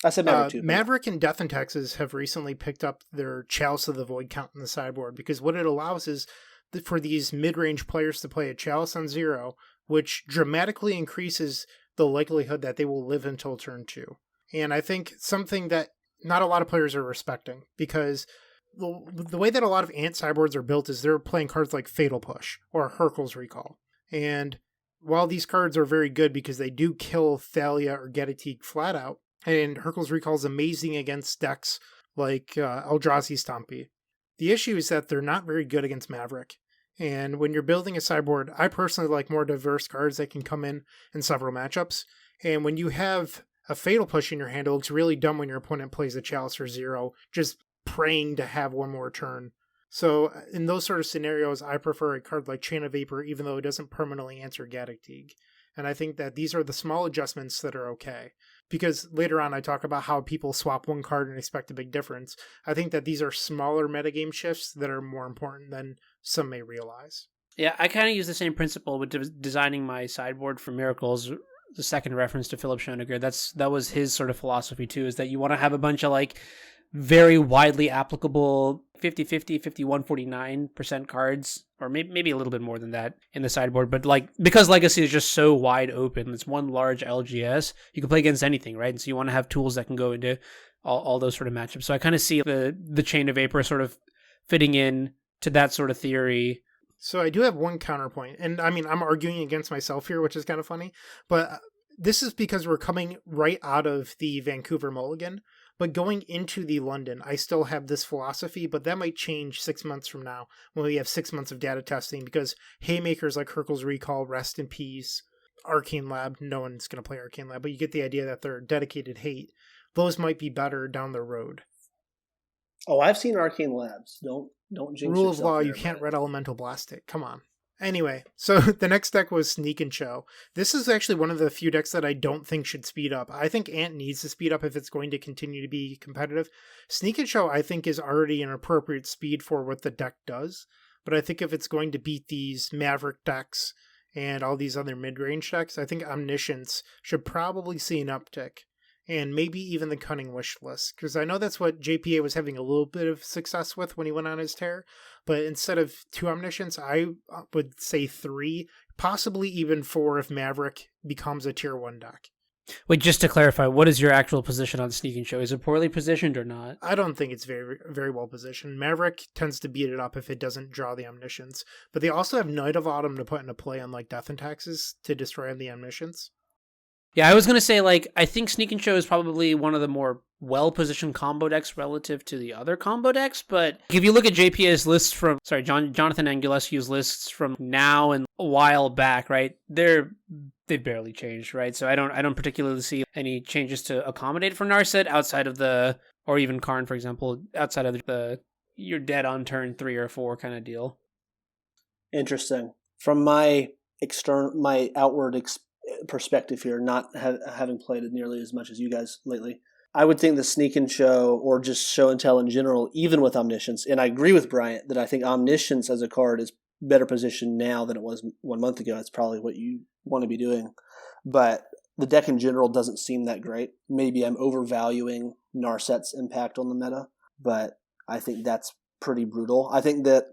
I said Maverick too. Maverick and Death and Texas have recently picked up their Chalice of the Void count in the sideboard, because what it allows is for these mid-range players to play a Chalice on 0, which dramatically increases the likelihood that they will live until turn 2. And I think something that not a lot of players are respecting, because the way that a lot of Ant sideboards are built is they're playing cards like Fatal Push or Hurkyl's Recall. And while these cards are very good because they do kill Thalia or Genetique flat out, and Hurkyl's Recall is amazing against decks like Eldrazi Stompy, the issue is that they're not very good against Maverick. And when you're building a sideboard, I personally like more diverse cards that can come in several matchups. And when you have a Fatal Push in your hand, it looks really dumb when your opponent plays a Chalice for 0, just praying to have one more turn. So in those sort of scenarios, I prefer a card like Chain of Vapor, even though it doesn't permanently answer Genetique. And I think that these are the small adjustments that are okay. Because later on I talk about how people swap one card and expect a big difference. I think that these are smaller metagame shifts that are more important than some may realize. Yeah, I kind of use the same principle with designing my sideboard for Miracles. The second reference to Philip Schoeniger, that was his sort of philosophy too, is that you want to have a bunch of like very widely applicable 50-50, 51-49% cards, or maybe a little bit more than that in the sideboard. But like, because Legacy is just so wide open, it's one large LGS, you can play against anything, right? And so you want to have tools that can go into all those sort of matchups. So I kind of see the Chain of Vapor sort of fitting in to that sort of theory. So I do have one counterpoint, and I mean, I'm arguing against myself here, which is kind of funny, but this is because we're coming right out of the Vancouver Mulligan. But going into the London, I still have this philosophy, but that might change 6 months from now when we have 6 months of data testing, because haymakers like Hurkyl's Recall, Rest in Peace, Arcane Lab, no one's going to play Arcane Lab, but you get the idea that they're dedicated hate. Those might be better down the road. Oh, I've seen Arcane Labs. Don't jinx Rule of yourself law, there, you can't buddy. Red Elemental Blast it. Come on. Anyway, so the next deck was Sneak and Show. This is actually one of the few decks that I don't think should speed up. I think Ant needs to speed up if it's going to continue to be competitive. Sneak and Show, I think, is already an appropriate speed for what the deck does. But I think if it's going to beat these Maverick decks and all these other mid-range decks, I think Omniscience should probably see an uptick. And maybe even the Cunning Wish List, because I know that's what JPA was having a little bit of success with when he went on his tear. But instead of 2 Omniscience, I would say 3, possibly even 4 if Maverick becomes a tier 1 deck. Wait, just to clarify, what is your actual position on Sneak and Show? Is it poorly positioned or not? I don't think it's very, very well positioned. Maverick tends to beat it up if it doesn't draw the Omniscience. But they also have Night of Autumn to put into play, unlike Death and Taxes, to destroy the Omniscience. Yeah, I was going to say, like, I think Sneak and Show is probably one of the more well-positioned combo decks relative to the other combo decks, but if you look at JPA's lists from, Jonathan Angulescu's lists from now and a while back, right, they barely changed, right? So I don't particularly see any changes to accommodate for Narset outside of or even Karn, for example, outside of you're dead on turn 3 or 4 kind of deal. Interesting. From my outward perspective here, not having played it nearly as much as you guys lately, I would think the Sneak and Show, or just Show and Tell in general, even with Omniscience, and I agree with Bryant that I think Omniscience as a card is better positioned now than it was 1 month ago. That's probably what you want to be doing. But the deck in general doesn't seem that great. Maybe I'm overvaluing Narset's impact on the meta, but I think that's pretty brutal. I think that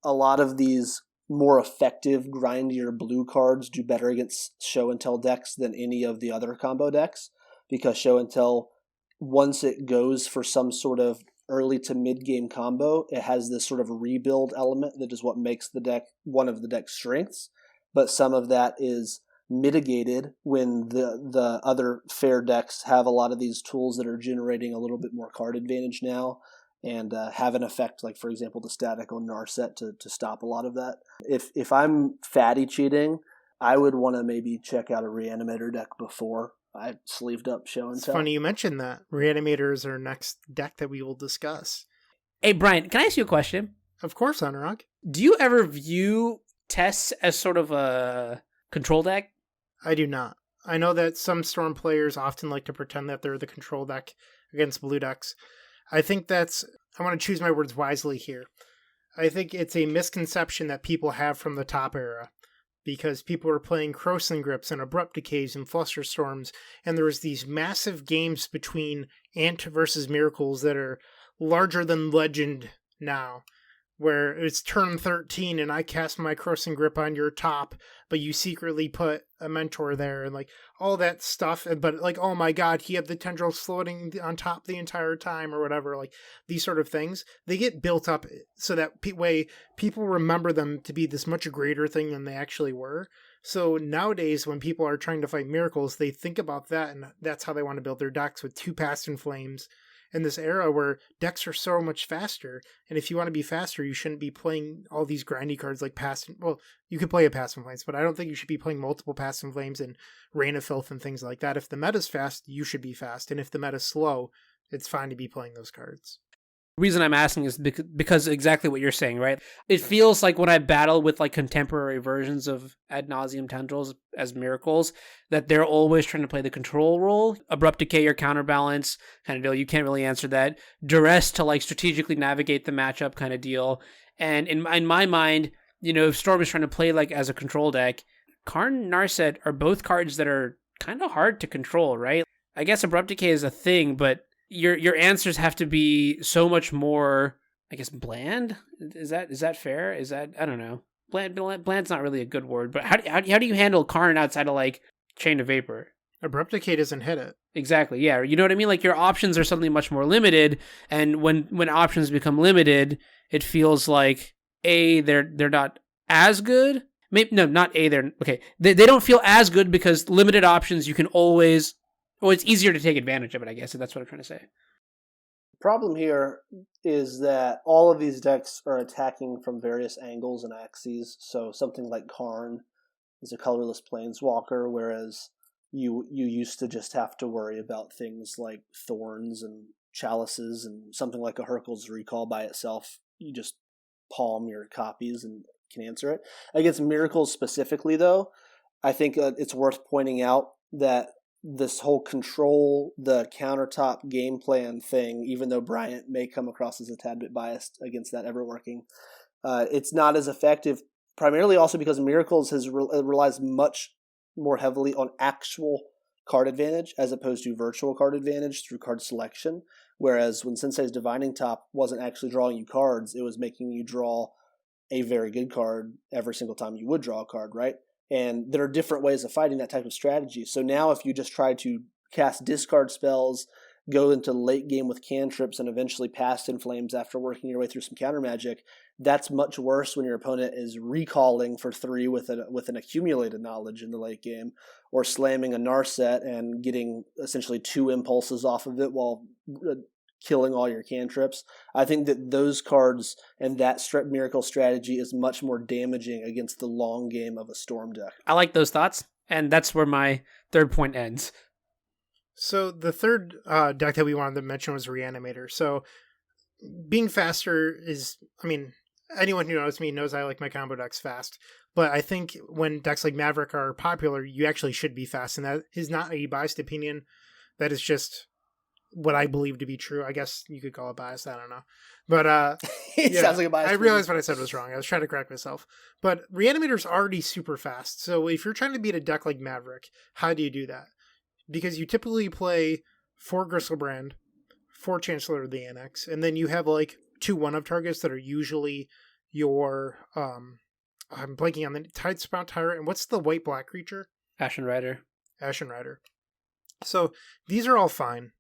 a lot of these more effective, grindier blue cards do better against Show and Tell decks than any of the other combo decks, because Show and Tell, once it goes for some sort of early to mid-game combo, it has this sort of rebuild element that is what makes the deck one of the deck's strengths, but some of that is mitigated when the other fair decks have a lot of these tools that are generating a little bit more card advantage now, and have an effect, like, for example, the static on Narset to stop a lot of that. If I'm fatty cheating, I would want to maybe check out a Reanimator deck before I sleeved up Show and It's Tell. funny you mentioned that. Reanimator is our next deck that we will discuss. Hey, Brian, can I ask you a question? Of course, Anurag. Do you ever view tests as sort of a control deck? I do not. I know that some Storm players often like to pretend that they're the control deck against blue decks. I think I want to choose my words wisely here. I think it's a misconception that people have from the top era, because people were playing Croson Grips and Abrupt Decays and Fluster Storms, and there was these massive games between Ant versus Miracles that are larger than Legend now, where it's turn 13 and I cast my Croson Grip on your top, but you secretly put a Mentor there and like all that stuff. But like, oh my god, he had the tendrils floating on top the entire time or whatever. Like these sort of things, they get built up so that way people remember them to be this much greater thing than they actually were. So nowadays, when people are trying to fight Miracles, they think about that, and that's how they want to build their decks, with 2 Past in Flames. In this era where decks are so much faster, and if you want to be faster, you shouldn't be playing all these grindy cards like you could play a Past in Flames, but I don't think you should be playing multiple Past in Flames and Rain of Filth and things like that. If the meta's fast, you should be fast, and if the meta's slow, it's fine to be playing those cards. The reason I'm asking is because exactly what you're saying, right? It feels like when I battle with like contemporary versions of Ad Nauseam Tendrils as Miracles, that they're always trying to play the control role. Abrupt Decay or Counterbalance kind of deal. You can't really answer that. Duress to like strategically navigate the matchup kind of deal. And in my mind, if Storm is trying to play like as a control deck, Karn and Narset are both cards that are kind of hard to control, right? I guess Abrupt Decay is a thing, but your answers have to be so much more, I guess, bland. Is that fair? I don't know. Bland's not really a good word, but how do you handle Karn outside of like Chain of Vapor? Abrupt Decay doesn't hit it. Exactly. Yeah. You know what I mean? Like your options are suddenly much more limited, and when options become limited, it feels like they're not as good. Maybe no, not they're okay. They don't feel as good because limited options you can always. Well, it's easier to take advantage of it, I guess. That's what I'm trying to say. The problem here is that all of these decks are attacking from various angles and axes. So something like Karn is a colorless planeswalker, whereas you used to just have to worry about things like Thorns and Chalices, and something like a Hurkyl's Recall by itself. You just palm your copies and can answer it. Against Miracles specifically, though, I think it's worth pointing out that this whole control the countertop game plan thing, even though Bryant may come across as a tad bit biased against that ever working, it's not as effective, primarily also because Miracles relies much more heavily on actual card advantage as opposed to virtual card advantage through card selection, whereas when Sensei's Divining Top wasn't actually drawing you cards, it was making you draw a very good card every single time you would draw a card, right? And there are different ways of fighting that type of strategy. So now if you just try to cast discard spells, go into late game with cantrips, and eventually Past in Flames after working your way through some counter magic, that's much worse when your opponent is recalling for 3 with an accumulated knowledge in the late game, or slamming a Narset and getting essentially 2 impulses off of it while killing all your cantrips. I think that those cards and that Miracle strategy is much more damaging against the long game of a Storm deck. I like those thoughts, and that's where my third point ends. So the third deck that we wanted to mention was Reanimator. So being faster is, anyone who knows me knows I like my combo decks fast. But I think when decks like Maverick are popular, you actually should be fast. And that is not a biased opinion. That is just what I believe to be true. I guess you could call it biased. I don't know. But it sounds like a biased. I realized what I said was wrong. I was trying to correct myself. But Reanimator's already super fast. So if you're trying to beat a deck like Maverick, how do you do that? Because you typically play 4 Gristlebrand, 4 Chancellor of the Annex, and then you have like 2 1-of targets that are usually your I'm blanking on the Tidespout Tyrant, and what's the white-black creature? Ashen Rider. So these are all fine.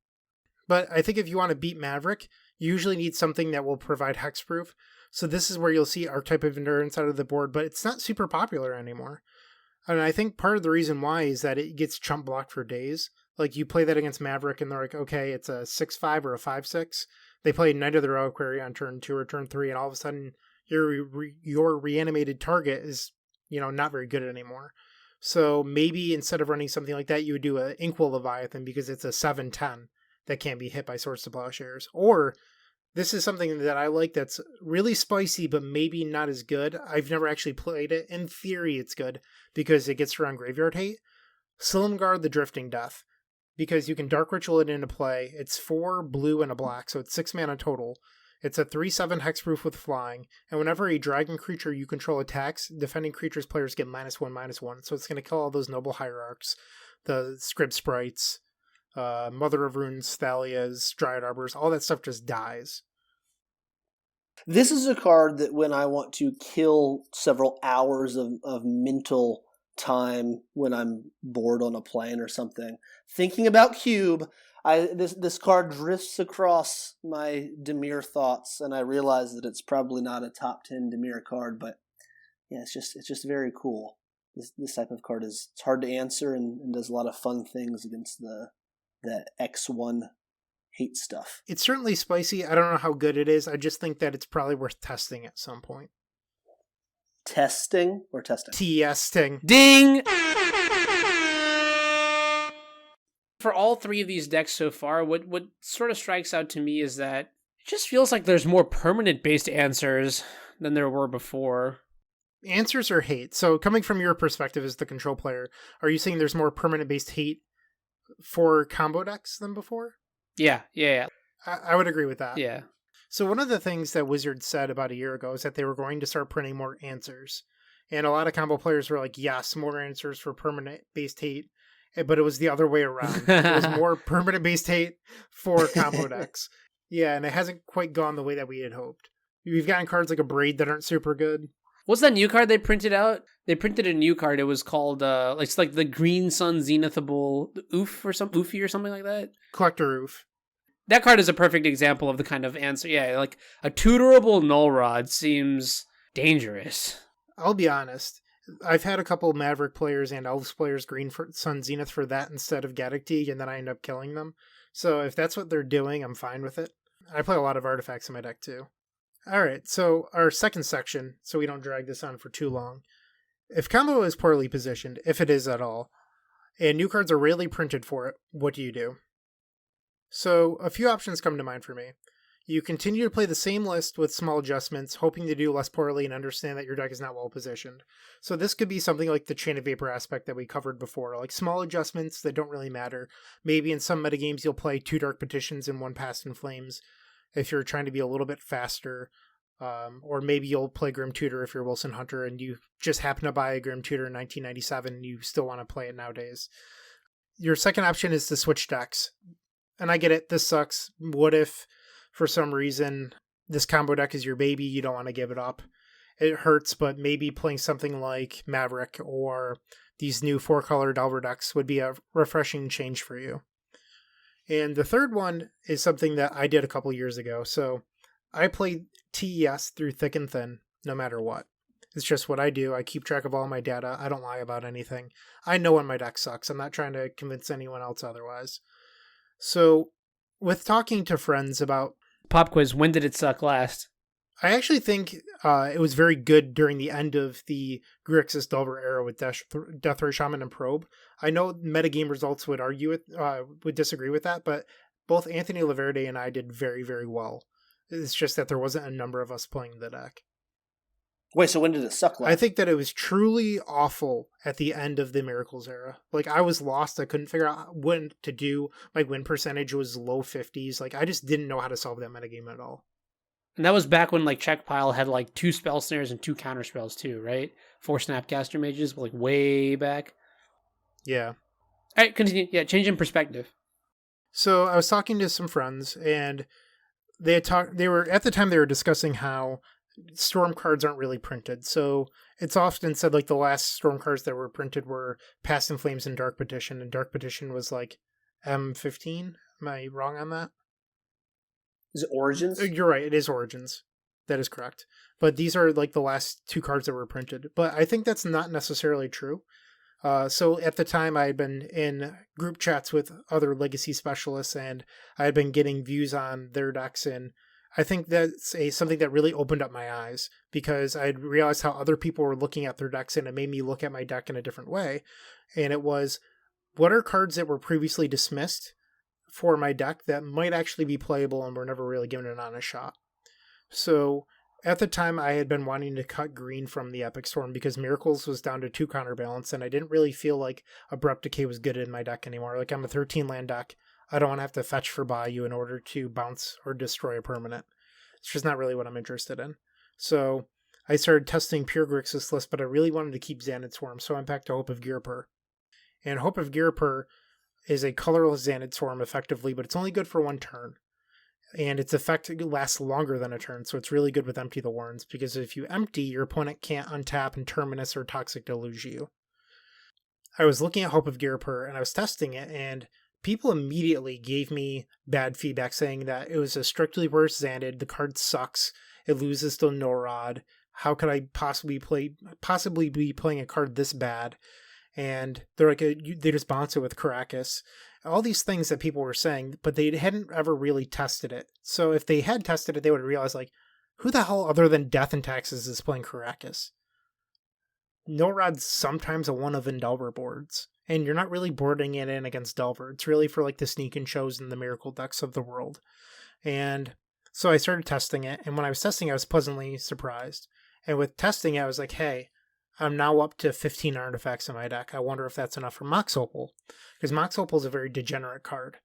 But I think if you want to beat Maverick, you usually need something that will provide hexproof. So this is where you'll see Archetype of Endurance out of the board, but it's not super popular anymore. And I think part of the reason why is that it gets chump blocked for days. Like you play that against Maverick and they're like, okay, it's a 6/5 or a 5/6. They play Knight of the Reliquary on turn 2 or turn 3, and all of a sudden your reanimated target is, not very good anymore. So maybe instead of running something like that, you would do an Inkwell Leviathan because it's a 7/10 that can't be hit by Swords to Plowshares. Or This is something that I like that's really spicy, but maybe not as good. I've never actually played it. In theory, it's good because it gets around graveyard hate. Silumgar the Drifting Death, because you can Dark Ritual it into play. It's 4 blue and a black, so it's 6 mana total. It's a 3/7 hexproof with flying, and whenever a dragon creature you control attacks, defending creatures players get -1/-1. So it's going to kill all those noble hierarchs, the Scrib Sprites, Mother of Runes, Thalias, Dryad Arbors, all that stuff just dies. This is a card that when I want to kill several hours of mental time when I'm bored on a plane or something, thinking about Cube, this card drifts across my Dimir thoughts, and I realize that it's probably not a top 10 Dimir card, but yeah, it's just very cool. This type of card it's hard to answer and does a lot of fun things against the X1 hate stuff. It's certainly spicy. I don't know how good it is. I just think that it's probably worth testing at some point. Testing or testing? Testing. Ding! For all 3 of these decks so far, what sort of strikes out to me is that it just feels like there's more permanent-based answers than there were before. Answers or hate? So coming from your perspective as the control player, are you saying there's more permanent-based hate for combo decks than before? Yeah. I would agree with that. Yeah. So one of the things that Wizards said about a year ago is that they were going to start printing more answers. And a lot of combo players were like, yes, more answers for permanent-based hate. But it was the other way around. It was more permanent-based hate for combo decks. Yeah, and it hasn't quite gone the way that we had hoped. We've gotten cards like a Braid that aren't super good. What's that new card they printed out? They printed a new card. It was called, it's like the Green Sun Zenithable Oofy or something like that. Collector Oof. That card is a perfect example of the kind of answer. Yeah, like a tutorable Null Rod seems dangerous. I'll be honest. I've had a couple Maverick players and Elves players Green Sun Zenith for that instead of Gaddock, and then I end up killing them. So if that's what they're doing, I'm fine with it. I play a lot of artifacts in my deck too. Alright, so our second section, so we don't drag this on for too long. If combo is poorly positioned, if it is at all, and new cards are rarely printed for it, what do you do? So a few options come to mind for me. You continue to play the same list with small adjustments, hoping to do less poorly and understand that your deck is not well positioned. So this could be something like the Chain of Vapor aspect that we covered before, like small adjustments that don't really matter. Maybe in some metagames you'll play 2 Dark Petitions and 1 Past in Flames if you're trying to be a little bit faster. Or maybe you'll play Grim Tutor if you're Wilson Hunter and you just happen to buy a Grim Tutor in 1997 and you still want to play it nowadays. Your second option is to switch decks. And I get it, this sucks. What if, for some reason, this combo deck is your baby, you don't want to give it up? It hurts, but maybe playing something like Maverick or these new 4-color Delver decks would be a refreshing change for you. And the third one is something that I did a couple years ago. So I play TES through thick and thin, no matter what. It's just what I do. I keep track of all my data. I don't lie about anything. I know when my deck sucks. I'm not trying to convince anyone else otherwise. So with talking to friends about... Pop quiz, when did it suck last? I actually think it was very good during the end of the Grixis Delver era with Deathray Shaman and Probe. I know metagame results would disagree with that, but both Anthony Laverde and I did very, very well. It's just that there wasn't a number of us playing the deck. Wait, so when did it suck last? I think that it was truly awful at the end of the Miracles era. Like, I was lost. I couldn't figure out what to do. My win percentage was low 50s. Like, I just didn't know how to solve that metagame at all. And that was back when, like, Check Pile had, like, 2 spell snares and 2 counter spells, too, right? 4 Snapcaster Mages, like, way back. Yeah. All right, continue. Yeah, change in perspective. So, I was talking to some friends, and they were discussing how Storm cards aren't really printed. So it's often said like the last Storm cards that were printed were Past in Flames and Dark Petition, and Dark Petition was like M15. Am I wrong on that? Is it Origins? You're right, it is Origins. That is correct. But these are like the last 2 cards that were printed. But I think that's not necessarily true. So at the time I had been in group chats with other Legacy specialists, and I had been getting views on their decks, and I think that's something that really opened up my eyes, because I had realized how other people were looking at their decks, and it made me look at my deck in a different way. And it was, what are cards that were previously dismissed for my deck that might actually be playable and were never really given an honest shot. So at the time, I had been wanting to cut green from the Epic Storm because Miracles was down to 2 counterbalance, and I didn't really feel like Abrupt Decay was good in my deck anymore. Like, I'm a 13 land deck. I don't want to have to fetch for Bayou in order to bounce or destroy a permanent. It's just not really what I'm interested in. So I started testing Pure Grixis list, but I really wanted to keep Xanad Swarm, so I went back to Hope of Girapur. And Hope of Girapur is a colorless Xanad Swarm effectively, but it's only good for 1 turn. And its effect lasts longer than a turn, so it's really good with Empty the Warrens, because if you empty, your opponent can't untap and Terminus or Toxic Deluge you. I was looking at Hope of Girapur, and I was testing it, and people immediately gave me bad feedback saying that it was a strictly worse Xanad, the card sucks, it loses to Norod, how could I possibly be playing a card this bad? And they're like, they just bounce it with Caracas. All these things that people were saying, but they hadn't ever really tested it. So if they had tested it, they would realize, like, who the hell other than Death and Taxes is playing Caracas? Norod's sometimes a one of in Delver boards, and you're not really boarding it in against Delver. It's really for, like, the Sneak and Shows and the Miracle decks of the world. And so I started testing it, and when I was testing it, I was pleasantly surprised. And with testing it, I was like, hey, I'm now up to 15 artifacts in my deck. I wonder if that's enough for Mox Opal. Because Mox Opal is a very degenerate card.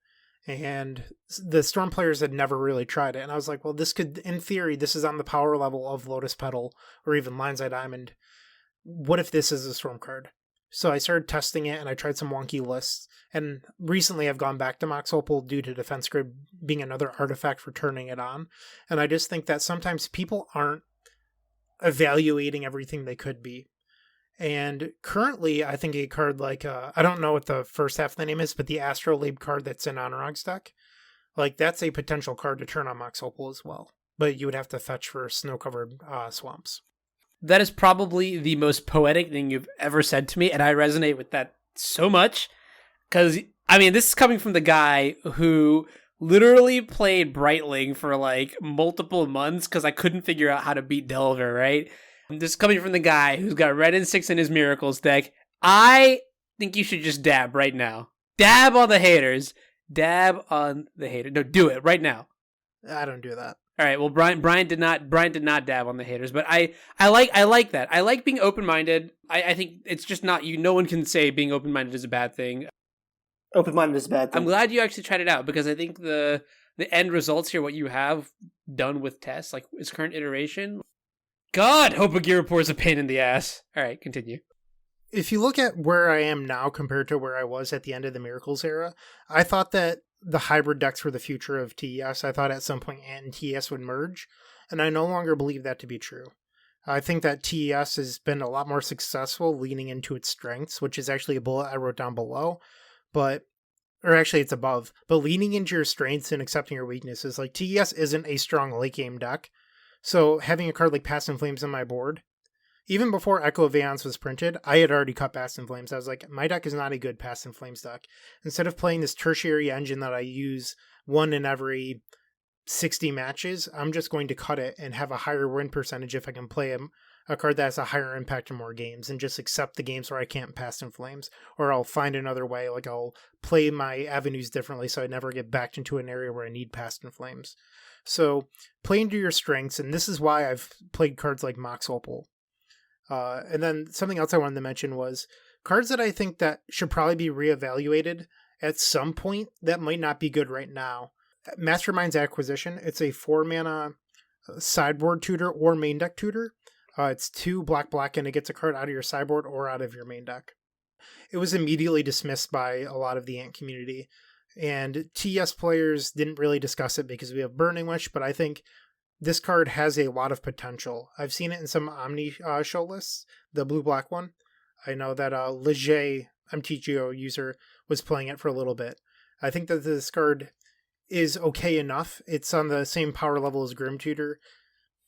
And the Storm players had never really tried it. And I was like, well, this could, in theory, this is on the power level of Lotus Petal or even Lion's Eye Diamond. What if this is a Storm card? So I started testing it and I tried some wonky lists. And recently I've gone back to Mox Opal due to Defense Grid being another artifact for turning it on. And I just think that sometimes people aren't evaluating everything they could be. And currently, I think a card like, I don't know what the first half of the name is, but the Astrolabe card that's in Honorog's deck, like, that's a potential card to turn on Mox Opal as well. But you would have to fetch for snow-covered swamps. That is probably the most poetic thing you've ever said to me, and I resonate with that so much. Because, I mean, this is coming from the guy who literally played Brightling for, like, multiple months because I couldn't figure out how to beat Delver, right? This is coming from the guy who's got Red and 6 in his Miracles deck. I think you should just dab right now. Dab on the haters. Dab on the haters. No, do it right now. I don't do that. All right. Well, Brian did not dab on the haters, but I like that. I like being open-minded. I think it's just not you. No one can say being open-minded is a bad thing. Open-minded is a bad thing. I'm glad you actually tried it out because I think the end results here, what you have done with tests, like its current iteration. God, Hope of Girapur is a pain in the ass. All right, continue. If you look at where I am now compared to where I was at the end of the Miracles era, I thought that the hybrid decks were the future of TES. I thought at some point Ant and TES would merge, and I no longer believe that to be true. I think that TES has been a lot more successful leaning into its strengths, which is actually a bullet I wrote down below, or actually it's above, but leaning into your strengths and accepting your weaknesses. Like, TES isn't a strong late game deck. So having a card like Past in Flames on my board, even before Echo of Aeons was printed, I had already cut Past in Flames. I was like, my deck is not a good Past in Flames deck. Instead of playing this tertiary engine that I use one in every 60 matches, I'm just going to cut it and have a higher win percentage if I can play a card that has a higher impact in more games and just accept the games where I can't Past in Flames. Or I'll find another way, like I'll play my avenues differently so I never get backed into an area where I need Past in Flames. So play into your strengths, and this is why I've played cards like Mox Opal. And then something else I wanted to mention was cards that I think that should probably be reevaluated at some point that might not be good right now. Mastermind's Acquisition. It's a 4-mana sideboard tutor or main deck tutor. It's 2 black, and it gets a card out of your sideboard or out of your main deck. It was immediately dismissed by a lot of the Ant community. And TS players didn't really discuss it because we have Burning Wish, but I think this card has a lot of potential. I've seen it in some Omni show lists, the blue-black one. I know that Leger, MTGO user, was playing it for a little bit. I think that this card is okay enough. It's on the same power level as Grim Tutor.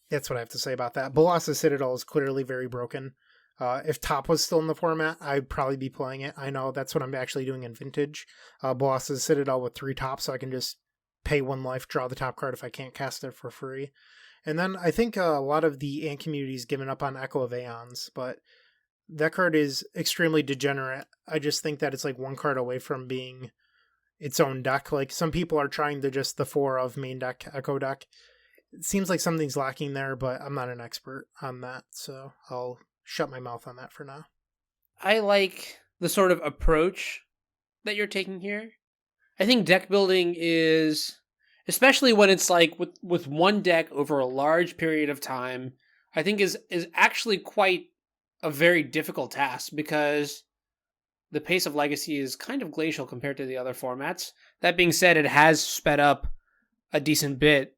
That's what I have to say about that. Bolas's Citadel is clearly very broken. If Top was still in the format, I'd probably be playing it. I know that's what I'm actually doing in Vintage. Bolas's Citadel with 3 tops, so I can just pay 1 life, draw the top card if I can't cast it for free. And then I think a lot of the Ant community's given up on Echo of Aeons, but that card is extremely degenerate. I just think that it's like 1 card away from being its own deck. Like some people are trying to just the 4 of main deck Echo deck. It seems like something's lacking there, but I'm not an expert on that, so I'll shut my mouth on that for now. I like the sort of approach that you're taking here. I think deck building is, especially when it's like with one deck over a large period of time, I think is actually quite a very difficult task because the pace of Legacy is kind of glacial compared to the other formats. That being said, it has sped up a decent bit,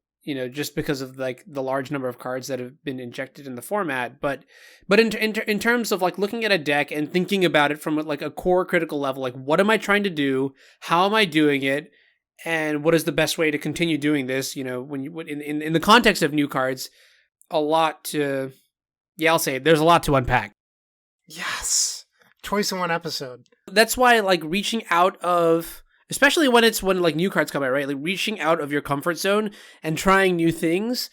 just because of like the large number of cards that have been injected in the format. But in terms of like looking at a deck and thinking about it from like a core critical level, like what am I trying to do? How am I doing it? And what is the best way to continue doing this? When you in the context of new cards, I'll say there's a lot to unpack. Yes. Twice in one episode. That's why like reaching out of, especially when like new cards come out, right? Like reaching out of your comfort zone and trying new things,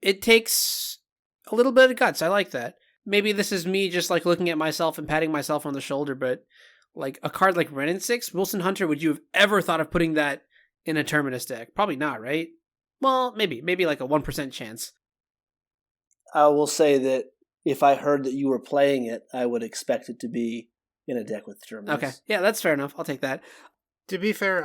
it takes a little bit of guts. I like that. Maybe this is me just like looking at myself and patting myself on the shoulder, but like a card like Wrenn and 6, Wilson Hunter, would you have ever thought of putting that in a Terminus deck? Probably not, right? Well, maybe like a 1% chance. I will say that if I heard that you were playing it, I would expect it to be in a deck with Terminus. Okay. Yeah, that's fair enough. I'll take that. To be fair,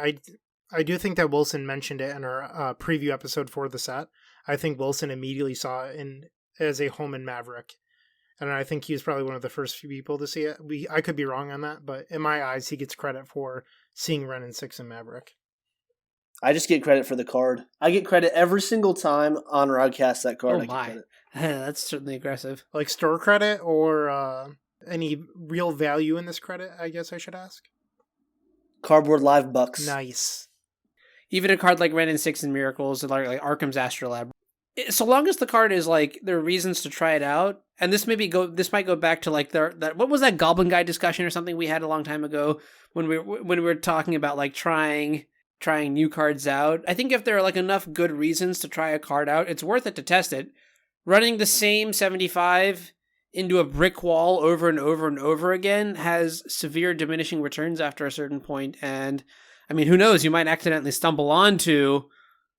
I do think that Wilson mentioned it in our preview episode for the set. I think Wilson immediately saw it as a home in Maverick. And I think he was probably one of the first few people to see it. I could be wrong on that, but in my eyes, he gets credit for seeing Wrenn and 6 in Maverick. I just get credit for the card. I get credit every single time Anurag casts that card. Oh my. That's certainly aggressive. Like store credit or any real value in this credit, I guess I should ask. Cardboard Live Bucks. Nice. Even a card like Wrenn and 6 and Miracles, like Arkham's Astrolabe. So long as the card is like, there are reasons to try it out, and this might go back to like that what was that Goblin Guide discussion or something we had a long time ago when we were talking about like trying new cards out. I think if there are like enough good reasons to try a card out, it's worth it to test it. Running the same 75 into a brick wall over and over and over again has severe diminishing returns after a certain point. And I mean, who knows? You might accidentally stumble onto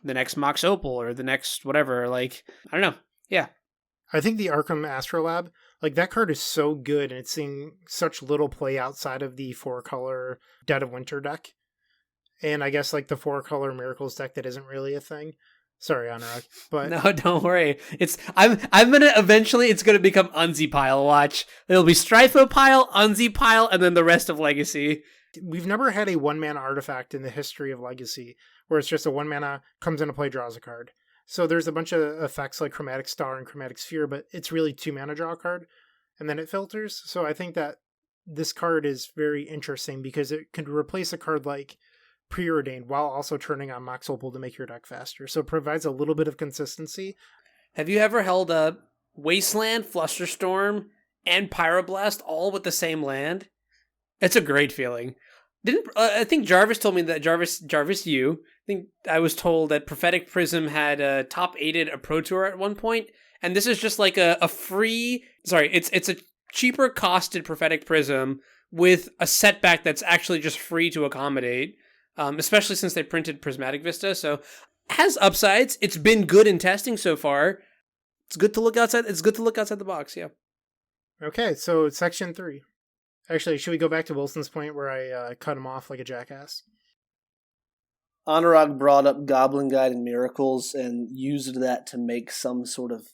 the next Mox Opal or the next whatever. Like, I don't know. Yeah. I think the Arkham Astrolabe, like that card is so good and it's seeing such little play outside of the 4-color Dead of Winter deck. And I guess like the 4-color Miracles deck that isn't really a thing. Sorry, Anurag, but no, don't worry. I'm gonna eventually. It's gonna become Unzi pile. Watch. It'll be Strifo pile, Unzi pile, and then the rest of Legacy. We've never had a 1-mana artifact in the history of Legacy where it's just a 1-mana comes into play, draws a card. So there's a bunch of effects like Chromatic Star and Chromatic Sphere, but it's really 2-mana draw a card, and then it filters. So I think that this card is very interesting because it can replace a card like Preordained while also turning on Mox Opal to make your deck faster. So it provides a little bit of consistency. Have you ever held a Wasteland, Flusterstorm, and Pyroblast all with the same land? It's a great feeling. I think Jarvis told me that Jarvis U. I think I was told that Prophetic Prism had top 8'd a Pro Tour at one point, and this is just like a free. Sorry, it's a cheaper costed Prophetic Prism with a setback that's actually just free to accommodate. Especially since they printed Prismatic Vista, so has upsides. It's been good in testing so far. It's good to look outside. It's good to look outside the box. Yeah. Okay, so section 3. Actually, should we go back to Wilson's point where I cut him off like a jackass? Anurag brought up Goblin Guide and Miracles and used that to make some sort of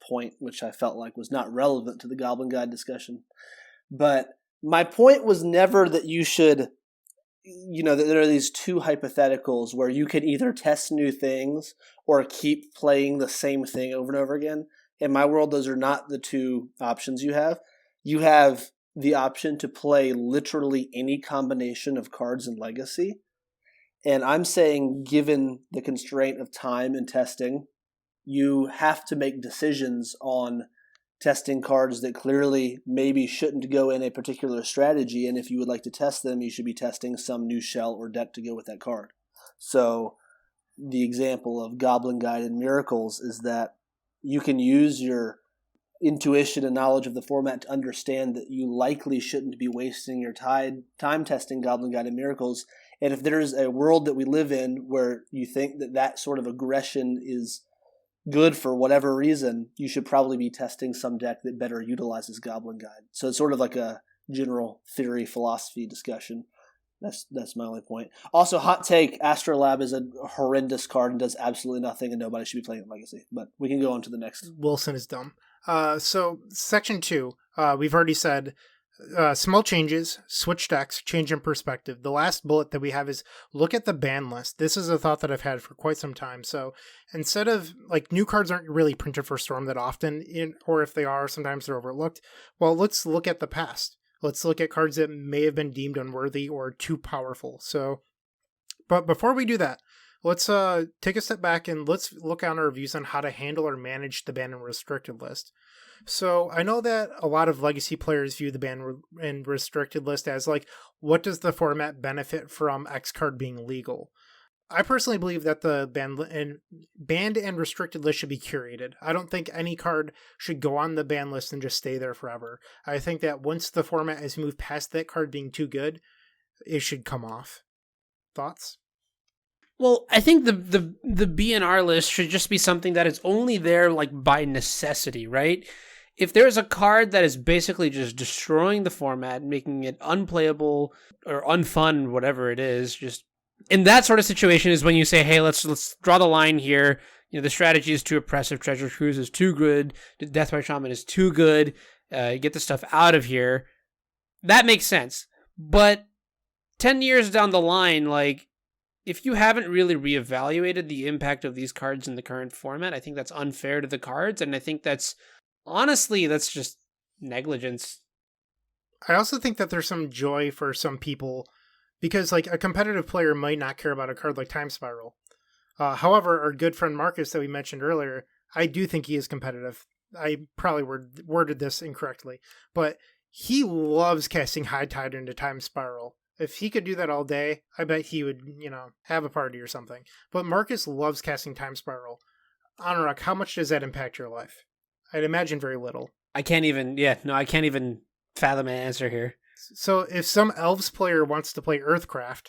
point, which I felt like was not relevant to the Goblin Guide discussion. But my point was never that you should. That there are these two hypotheticals where you can either test new things or keep playing the same thing over and over again. In my world, those are not the two options you have. You have the option to play literally any combination of cards in Legacy. And I'm saying, given the constraint of time and testing, you have to make decisions on testing cards that clearly maybe shouldn't go in a particular strategy, and if you would like to test them, you should be testing some new shell or deck to go with that card. So the example of Goblin Guide and Miracles is that you can use your intuition and knowledge of the format to understand that you likely shouldn't be wasting your time testing Goblin Guide and Miracles. And if there's a world that we live in where you think that that sort of aggression is good for whatever reason, you should probably be testing some deck that better utilizes Goblin Guide. So it's sort of like a general theory philosophy discussion. That's my only point. Also, hot take, Astrolab is a horrendous card and does absolutely nothing, and nobody should be playing it Legacy. But we can go on to the next. Wilson is dumb. So section 2, we've already said small changes, switch decks, change in perspective. The last bullet that we have is look at the ban list. This is a thought that I've had for quite some time. So instead of, like, new cards aren't really printed for Storm that often, or if they are, sometimes they're overlooked. Well, let's look at the past. Let's look at cards that may have been deemed unworthy or too powerful. So, but before we do that, let's take a step back and let's look on our views on how to handle or manage the ban and restricted list. So I know that a lot of Legacy players view the ban and restricted list as like, what does the format benefit from X card being legal? I personally believe that the banned and restricted list should be curated. I don't think any card should go on the ban list and just stay there forever. I think that once the format has moved past that card being too good, it should come off. Thoughts? Well, I think the BNR list should just be something that is only there like by necessity, right? If there's a card that is basically just destroying the format, making it unplayable or unfun, whatever it is, just in that sort of situation is when you say, hey, let's draw the line here. You know, the strategy is too oppressive. Treasure Cruise is too good. Death by Shaman is too good. Get the stuff out of here. That makes sense. But 10 years down the line, like, if you haven't really reevaluated the impact of these cards in the current format, I think that's unfair to the cards. And I think that's just negligence. I also think that there's some joy for some people because, like, a competitive player might not care about a card like Time Spiral. However, our good friend Marcus that we mentioned earlier, I do think he is competitive. I probably worded this incorrectly, but he loves casting High Tide into Time Spiral. If he could do that all day, I bet he would, have a party or something. But Marcus loves casting Time Spiral. Anurag, how much does that impact your life? I'd imagine very little. I can't even fathom an answer here. So if some Elves player wants to play Earthcraft,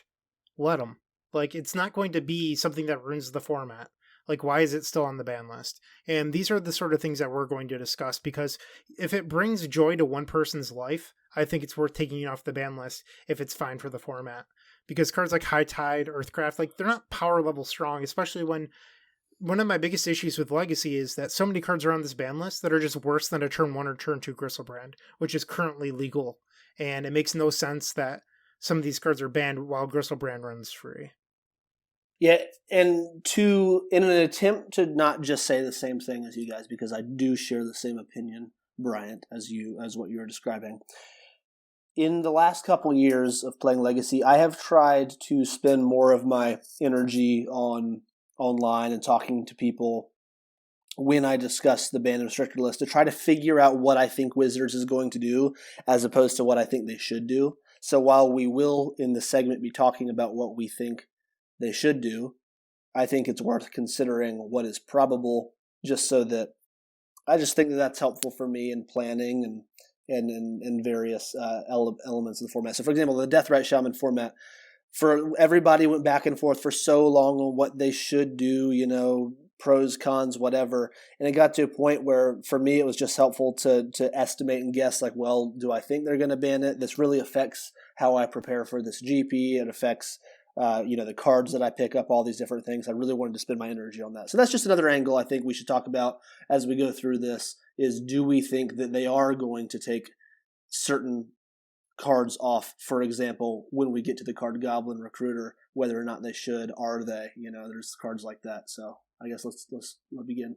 let him. Like, it's not going to be something that ruins the format. Like, why is it still on the ban list? And these are the sort of things that we're going to discuss, because if it brings joy to one person's life, I think it's worth taking it off the ban list if it's fine for the format. Because cards like High Tide, Earthcraft, like, they're not power level strong, especially when one of my biggest issues with Legacy is that so many cards are on this ban list that are just worse than a turn 1 or turn 2 Gristlebrand, which is currently legal. And it makes no sense that some of these cards are banned while Gristlebrand runs free. Yeah, and in an attempt to not just say the same thing as you guys, because I do share the same opinion, Bryant, as what you were describing. In the last couple years of playing Legacy, I have tried to spend more of my energy online and talking to people when I discuss the ban and restricted list to try to figure out what I think Wizards is going to do as opposed to what I think they should do. So while we will in the segment be talking about what we think they should do, I think it's worth considering what is probable, just so that I just think that that's helpful for me in planning and various elements of the format. So for example, the Deathrite Shaman format, for everybody went back and forth for so long on what they should do, pros, cons, whatever. And it got to a point where, for me, it was just helpful to estimate and guess, like, well, do I think they're going to ban it? This really affects how I prepare for this GP. It affects, the cards that I pick up, all these different things. I really wanted to spend my energy on that. So that's just another angle I think we should talk about as we go through this, is do we think that they are going to take certain cards off, for example, when we get to the card Goblin Recruiter, whether or not they should, are they? There's cards like that. So I guess let's begin.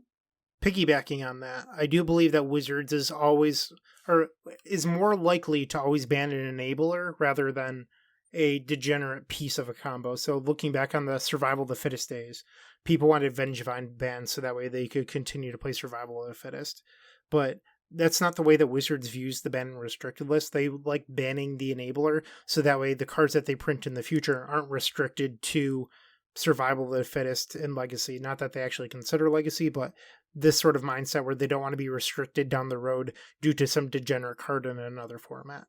Piggybacking on that, I do believe that Wizards is more likely to always ban an enabler rather than a degenerate piece of a combo. So looking back on the Survival of the Fittest days, people wanted Vengevine banned so that way they could continue to play Survival of the Fittest. But that's not the way that Wizards views the ban and restricted list. They like banning the enabler so that way the cards that they print in the future aren't restricted to survival of the fittest in Legacy. Not that they actually consider Legacy, but this sort of mindset where they don't want to be restricted down the road due to some degenerate card in another format.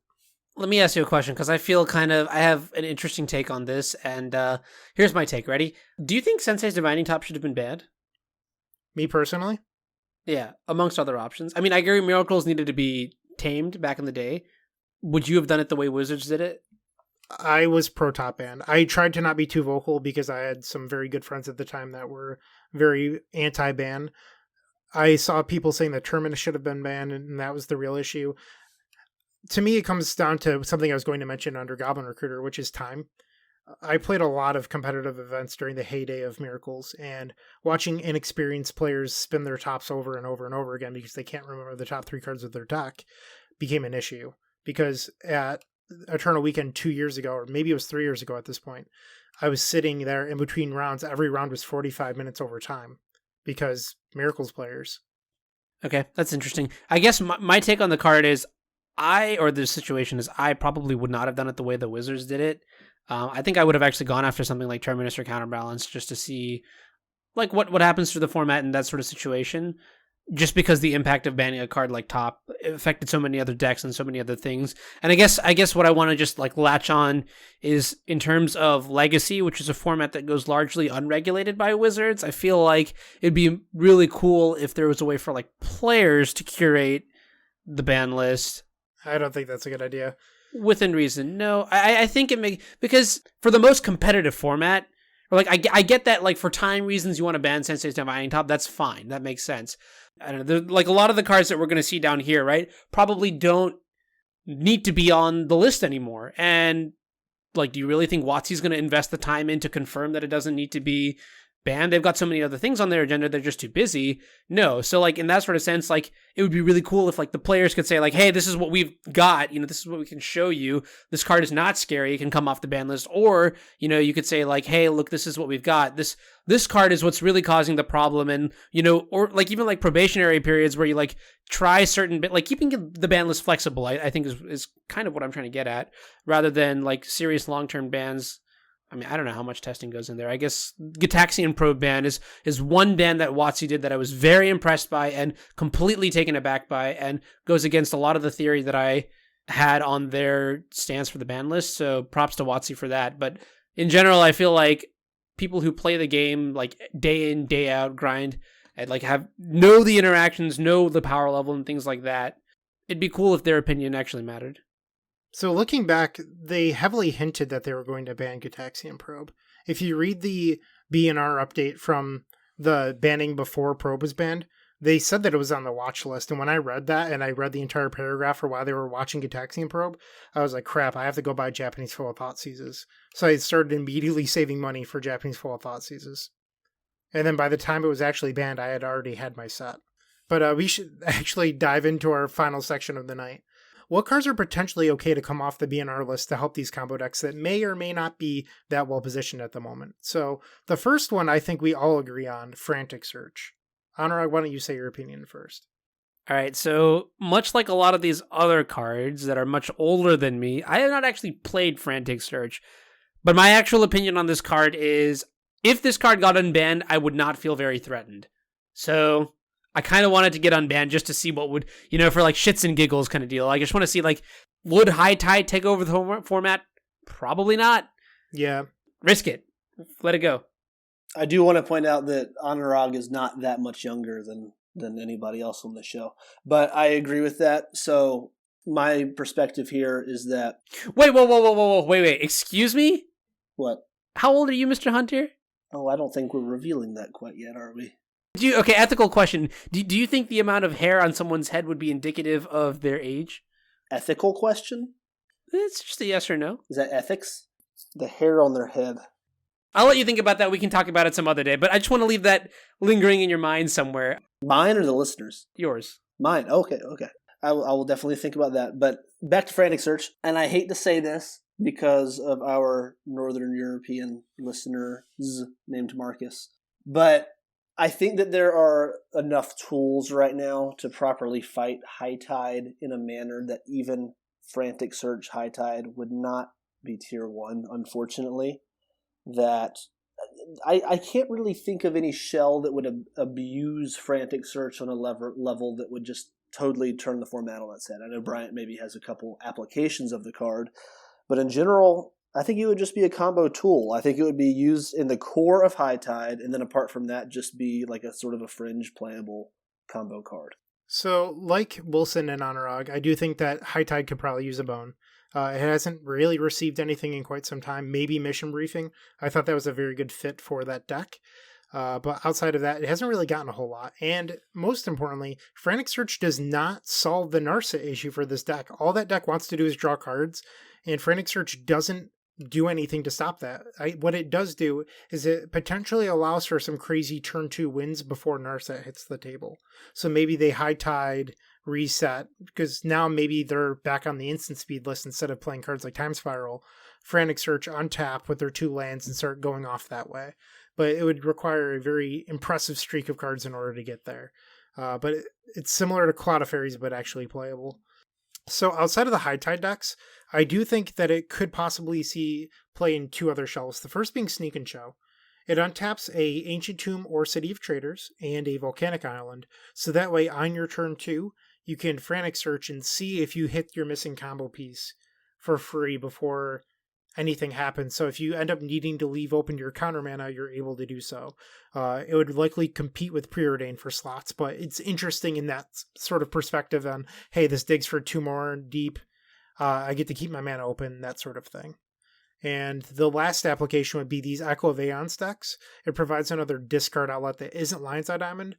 Let me ask you a question, because I feel I have an interesting take on this, and here's my take. Ready? Do you think Sensei's Divining Top should have been banned? Me personally? Yeah, amongst other options. I mean, I agree Miracles needed to be tamed back in the day. Would you have done it the way Wizards did it? I was pro top ban. I tried to not be too vocal because I had some very good friends at the time that were very anti-ban. I saw people saying that Terminus should have been banned, and that was the real issue. To me, it comes down to something I was going to mention under Goblin Recruiter, which is time. I played a lot of competitive events during the heyday of Miracles, and watching inexperienced players spin their tops over and over and over again because they can't remember the top 3 cards of their deck became an issue. Because at Eternal Weekend 2 years ago, or maybe it was 3 years ago at this point, I was sitting there in between rounds. Every round was 45 minutes over time because Miracles players. Okay, that's interesting. I guess my take on the card is the situation is I probably would not have done it the way the Wizards did it. I think I would have actually gone after something like Terminus or Counterbalance just to see like what happens to the format in that sort of situation. Just because the impact of banning a card like Top affected so many other decks and so many other things. And I guess what I want to just like latch on is in terms of Legacy, which is a format that goes largely unregulated by Wizards. I feel like it'd be really cool if there was a way for like players to curate the ban list. I don't think that's a good idea. Within reason. No, I think because for the most competitive format, or like I get that like for time reasons you want to ban Sensei's Divining Top, that's fine. That makes sense. I don't know, like a lot of the cards that we're going to see down here, right, probably don't need to be on the list anymore. And like, do you really think WotC's going to invest the time in to confirm that it doesn't need to be banned? They've got so many other things on their agenda, they're just too busy. No. So like in that sort of sense, like it would be really cool if like the players could say like, hey, this is what we've got, this is what we can show you. This card is not scary, it can come off the ban list. Or, you could say like, hey, look, this is what we've got. This card is what's really causing the problem. And, or like even like probationary periods where you like try certain like keeping the ban list flexible, I think is kind of what I'm trying to get at, rather than like serious long-term bans. I mean, I don't know how much testing goes in there. I guess Gitaxian Probe ban is one ban that WotC did that I was very impressed by and completely taken aback by, and goes against a lot of the theory that I had on their stance for the ban list. So props to WotC for that. But in general, I feel like people who play the game like day in, day out, grind, and like know the interactions, know the power level and things like that. It'd be cool if their opinion actually mattered. So looking back, they heavily hinted that they were going to ban Gitaxian Probe. If you read the BNR update from the banning before Probe was banned, they said that it was on the watch list. And when I read that, and I read the entire paragraph for why they were watching Gitaxian Probe, I was like, crap, I have to go buy Japanese Full of Thoughtseizes. So I started immediately saving money for Japanese Full of Thoughtseizes. And then by the time it was actually banned, I had already had my set. But we should actually dive into our final section of the night. What cards are potentially okay to come off the BNR list to help these combo decks that may or may not be that well positioned at the moment? So the first one I think we all agree on, Frantic Search. Anurag, why don't you say your opinion first? All right, so much like a lot of these other cards that are much older than me, I have not actually played Frantic Search, but my actual opinion on this card is if this card got unbanned, I would not feel very threatened. So I kind of wanted to get unbanned just to see what would, for like shits and giggles kind of deal. I just want to see like, would High Tide take over the format? Probably not. Yeah. Risk it. Let it go. I do want to point out that Anurag is not that much younger than anybody else on the show. But I agree with that. So my perspective here is that... Wait, whoa. Wait. Excuse me? What? How old are you, Mr. Hunter? Oh, I don't think we're revealing that quite yet, are we? Okay, ethical question. Do you think the amount of hair on someone's head would be indicative of their age? Ethical question? It's just a yes or no. Is that ethics? The hair on their head. I'll let you think about that. We can talk about it some other day, but I just want to leave that lingering in your mind somewhere. Mine or the listeners? Yours. Mine. Okay. I will definitely think about that. But back to Frantic Search, and I hate to say this because of our Northern European listeners named Marcus, but I think that there are enough tools right now to properly fight High Tide in a manner that even Frantic Search High Tide would not be tier 1, unfortunately. That I can't really think of any shell that would abuse Frantic Search on a level that would just totally turn the format on its head. I know Bryant maybe has a couple applications of the card, but in general, I think it would just be a combo tool. I think it would be used in the core of High Tide, and then apart from that, just be like a sort of a fringe playable combo card. So, like Wilson and Anurag, I do think that High Tide could probably use a bone. It hasn't really received anything in quite some time. Maybe Mission Briefing. I thought that was a very good fit for that deck. But outside of that, it hasn't really gotten a whole lot. And most importantly, Frantic Search does not solve the Narset issue for this deck. All that deck wants to do is draw cards, and Frantic Search doesn't do anything to stop that. What it does do is it potentially allows for some crazy turn 2 wins before Narset hits the table. So maybe they High Tide, reset, because now maybe they're back on the instant speed list instead of playing cards like Time Spiral. Frantic Search untap with their 2 lands and start going off that way. But it would require a very impressive streak of cards in order to get there. But it's similar to Cloud of Fairies, but actually playable. So outside of the High Tide decks, I do think that it could possibly see play in 2 other shells. The first being Sneak and Show. It untaps a Ancient Tomb or City of Traders and a Volcanic Island. So that way, on your turn 2, you can Frantic Search and see if you hit your missing combo piece for free before anything happens. So if you end up needing to leave open your counter mana, you're able to do so. It would likely compete with Preordain for slots, but it's interesting in that sort of perspective on, hey, this digs for 2 more deep. I get to keep my mana open, that sort of thing. And the last application would be these Echo of Aeons decks. It provides another discard outlet that isn't Lion's Eye Diamond,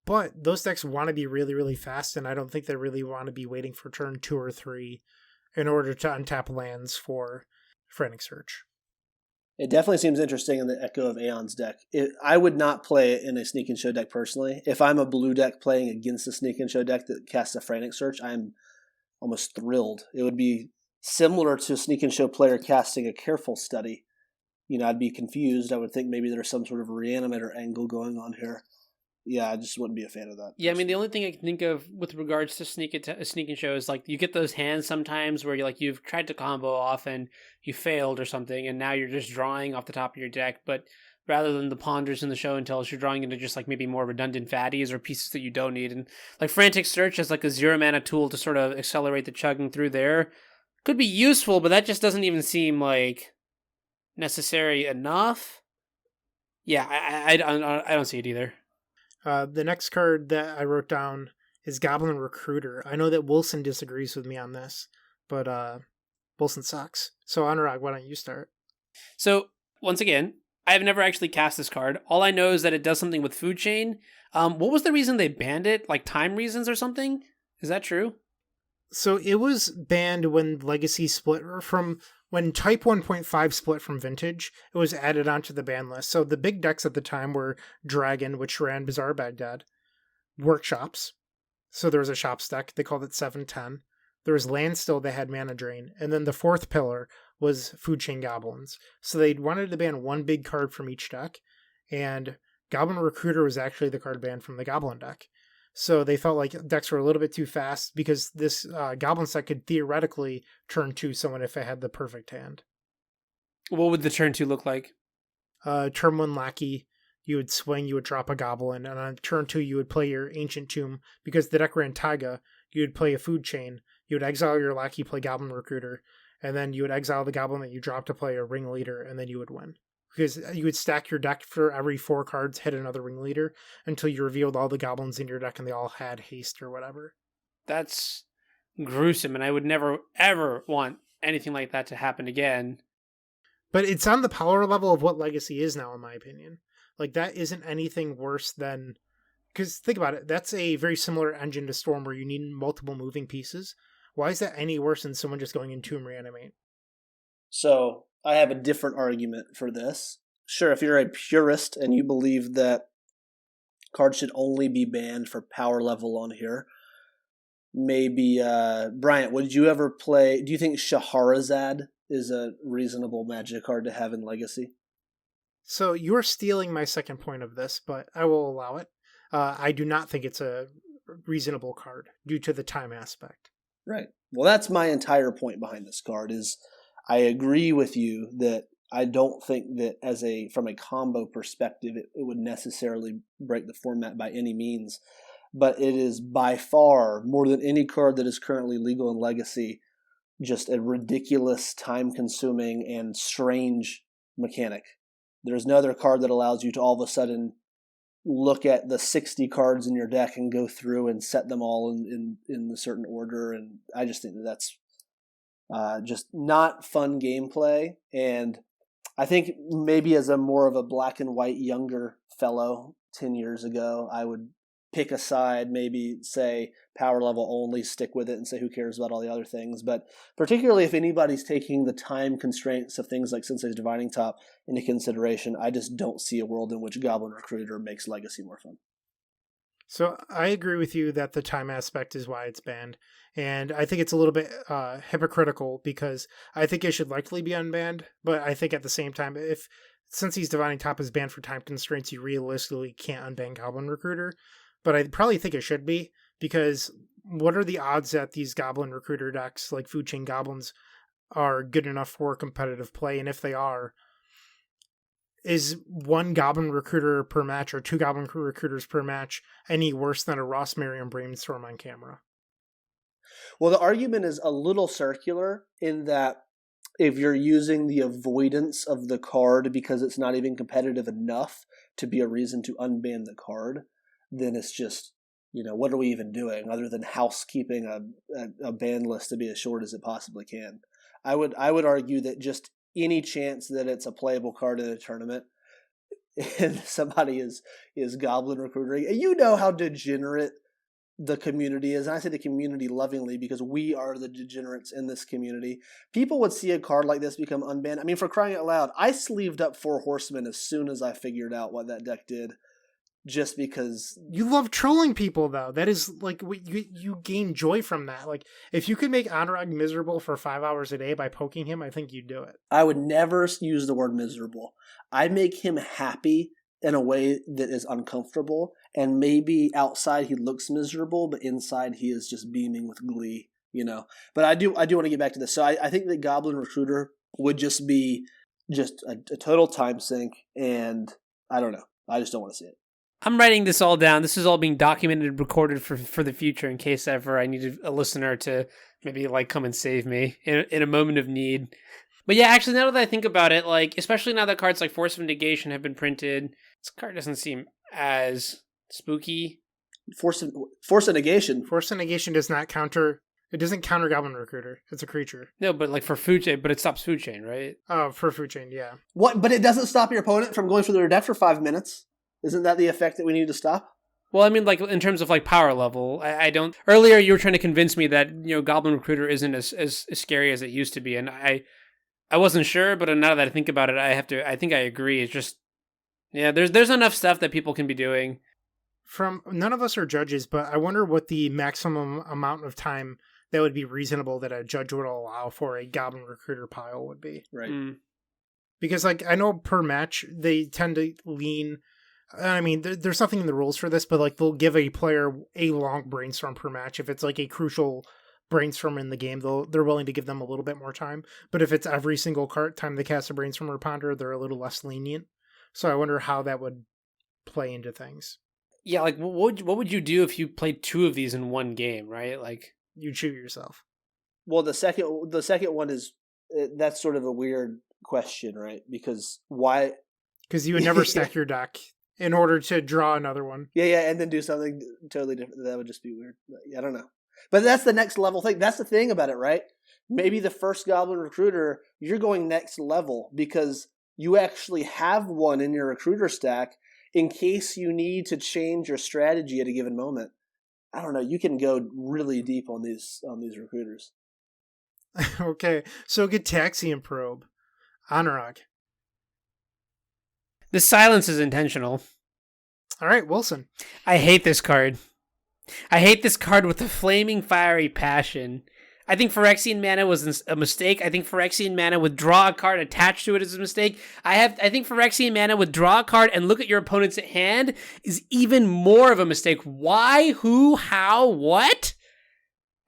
but those decks want to be really, really fast, and I don't think they really want to be waiting for turn 2 or 3 in order to untap lands for Frantic Search. It definitely seems interesting in the Echo of Aeons deck. I would not play it in a Sneak and Show deck personally. If I'm a blue deck playing against a Sneak and Show deck that casts a Frantic Search, I'm almost thrilled. It would be similar to a Sneak and Show player casting a Careful Study. I'd be confused. I would think maybe there's some sort of Reanimator angle going on here. Yeah, I just wouldn't be a fan of that. Yeah, I mean, the only thing I can think of with regards to Sneak and Show is, like, you get those hands sometimes where you've tried to combo off and you failed or something, and now you're just drawing off the top of your deck, but rather than the ponders and the show and tells, you're drawing into just, like, maybe more redundant fatties or pieces that you don't need. And, like, Frantic Search as, like, a 0 mana tool to sort of accelerate the chugging through there could be useful, but that just doesn't even seem, like, necessary enough. Yeah, I don't see it either. The next card that I wrote down is Goblin Recruiter. I know that Wilson disagrees with me on this, but Wilson sucks. So Anurag, why don't you start? So, once again, I've never actually cast this card. All I know is that it does something with Food Chain. What was the reason they banned it? Like time reasons or something? Is that true? So it was banned when Legacy split, or from when Type 1.5 split from Vintage, it was added onto the ban list. So the big decks at the time were Dragon, which ran Bazaar Baghdad, Workshops. So there was a Shops deck. They called it 710. There was Landstill that had Mana Drain. And then the fourth pillar was Food Chain Goblins. So they wanted to ban one big card from each deck. And Goblin Recruiter was actually the card banned from the Goblin deck. So they felt like decks were a little bit too fast because this Goblin set could theoretically turn 2 someone if it had the perfect hand. What would the turn 2 look like? Turn 1 Lackey, you would swing, you would drop a Goblin, and on turn 2 you would play your Ancient Tomb. Because the deck ran Taiga, you would play a Food Chain, you would exile your Lackey, play Goblin Recruiter, and then you would exile the Goblin that you dropped to play a Ringleader, and then you would win. Because you would stack your deck for every 4 cards, hit another Ringleader, until you revealed all the goblins in your deck and they all had haste or whatever. That's gruesome, and I would never, ever want anything like that to happen again. But it's on the power level of what Legacy is now, in my opinion. Like, that isn't anything worse than... Because think about it, that's a very similar engine to Storm where you need multiple moving pieces. Why is that any worse than someone just going into and reanimate? So, I have a different argument for this. Sure, if you're a purist and you believe that cards should only be banned for power level on here, maybe, Bryant, would you ever play... Do you think Shahrazad is a reasonable Magic card to have in Legacy? So you're stealing my second point of this, but I will allow it. I do not think it's a reasonable card due to the time aspect. Right. Well, that's my entire point behind this card is I agree with you that I don't think that from a combo perspective, it would necessarily break the format by any means. But it is by far, more than any card that is currently legal in Legacy, just a ridiculous, time-consuming, and strange mechanic. There's no other card that allows you to all of a sudden look at the 60 cards in your deck and go through and set them all in a certain order. And I just think that's just not fun gameplay. And I think maybe as a more of a black and white younger fellow 10 years ago, I would pick a side, maybe say power level only, stick with it and say who cares about all the other things. But particularly if anybody's taking the time constraints of things like Sensei's Divining Top into consideration, I just don't see a world in which Goblin Recruiter makes Legacy more fun. So I agree with you that the time aspect is why it's banned. And I think it's a little bit hypocritical because I think it should likely be unbanned. But I think at the same time, if Sensei's Divining Top is banned for time constraints, you realistically can't unban Goblin Recruiter. But I probably think it should be, because what are the odds that these Goblin Recruiter decks, like Food Chain Goblins, are good enough for competitive play? And if they are, is one Goblin Recruiter per match or two Goblin Recruiters per match any worse than a Ross Merriam Brainstorm on camera? Well, the argument is a little circular in that if you're using the avoidance of the card because it's not even competitive enough to be a reason to unban the card, then it's just, what are we even doing other than housekeeping a ban list to be as short as it possibly can? I would argue that just any chance that it's a playable card in a tournament and somebody is Goblin Recruitering, you know how degenerate the community is. And I say the community lovingly because we are the degenerates in this community. People would see a card like this become unbanned. I mean, for crying out loud, I sleeved up 4 Horsemen as soon as I figured out what that deck did. Just because you love trolling people, though. That is like you gain joy from that. Like if you could make Anurag miserable for 5 hours a day by poking him, I think you'd do it. I would never use the word miserable. I make him happy in a way that is uncomfortable, and maybe outside he looks miserable, but inside he is just beaming with glee. But I do want to get back to this. So I think that Goblin Recruiter would just be just a total time sink, and I don't know. I just don't want to see it. I'm writing this all down. This is all being documented and recorded for the future in case ever I need a listener to maybe come and save me in a moment of need. But yeah, actually, now that I think about it, especially now that cards like Force of Negation have been printed, this card doesn't seem as spooky. Force of Negation? Force of Negation does not counter... It doesn't counter Goblin Recruiter. It's a creature. No, but for Food Chain, but it stops Food Chain, right? Oh, for Food Chain, yeah. What? But it doesn't stop your opponent from going through their deck for 5 minutes? Isn't that the effect that we need to stop? Well, I mean, in terms of power level, I don't. Earlier, you were trying to convince me that Goblin Recruiter isn't as scary as it used to be, and I wasn't sure. But now that I think about it, I think I agree. It's just, there's enough stuff that people can be doing. None of us are judges, but I wonder what the maximum amount of time that would be reasonable that a judge would allow for a Goblin Recruiter pile would be. Right. Because I know per match they tend to lean. I mean, there's nothing in the rules for this, but they'll give a player a long brainstorm per match. If it's a crucial brainstorm in the game, they're willing to give them a little bit more time. But if it's every single time they cast a brainstorm or ponder, they're a little less lenient. So I wonder how that would play into things. Yeah, what would you do if you played 2 of these in one game, right? You'd shoot yourself. Well, the second one is that's sort of a weird question, right? Because why? Because you would never stack your deck in order to draw another one. Yeah, and then do something totally different. That would just be weird. I don't know. But that's the next level thing. That's the thing about it, right? Maybe the first Goblin Recruiter, you're going next level because you actually have one in your recruiter stack in case you need to change your strategy at a given moment. I don't know. You can go really deep on these recruiters. Okay, so Gitaxian Probe. Anurag. The silence is intentional. All right, Wilson. I hate this card. I hate this card with a flaming fiery passion. I think Phyrexian Mana was a mistake. I think Phyrexian Mana with draw a card attached to it is a mistake. I think Phyrexian Mana with draw a card and look at your opponent's hand is even more of a mistake. Why? Who? How? What?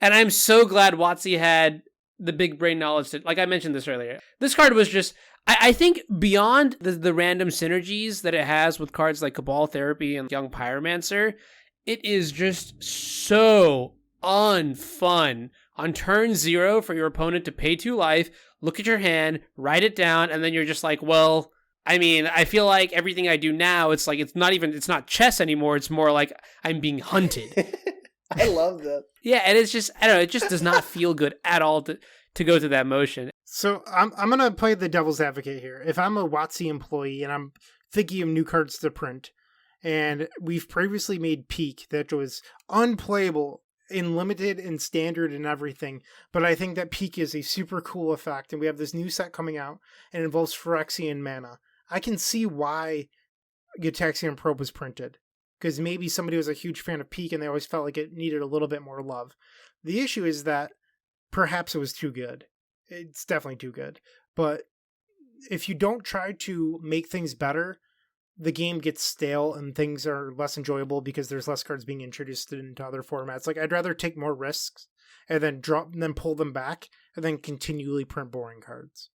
And I'm so glad WotC had the big brain knowledge to, I mentioned this earlier. This card was just I think beyond the random synergies that it has with cards like Cabal Therapy and Young Pyromancer, it is just so unfun on turn 0 for your opponent to pay 2 life, look at your hand, write it down, and then you're just like, well, I mean, I feel like everything I do now, it's like, it's not chess anymore. It's more like I'm being hunted. I love that. Yeah, and it's just, I don't know, it just does not feel good at all to go through that motion. So I'm going to play the devil's advocate here. If I'm a WotC employee and I'm thinking of new cards to print, and we've previously made Peak that was unplayable in limited and standard and everything, but I think that Peak is a super cool effect, and we have this new set coming out and it involves Phyrexian mana. I can see why Gitaxian Probe was printed, because maybe somebody was a huge fan of Peak and they always felt like it needed a little bit more love. The issue is that perhaps it was too good. It's definitely too good. But if you don't try to make things better, the game gets stale and things are less enjoyable because there's less cards being introduced into other formats. Like, I'd rather take more risks and then pull them back and then continually print boring cards.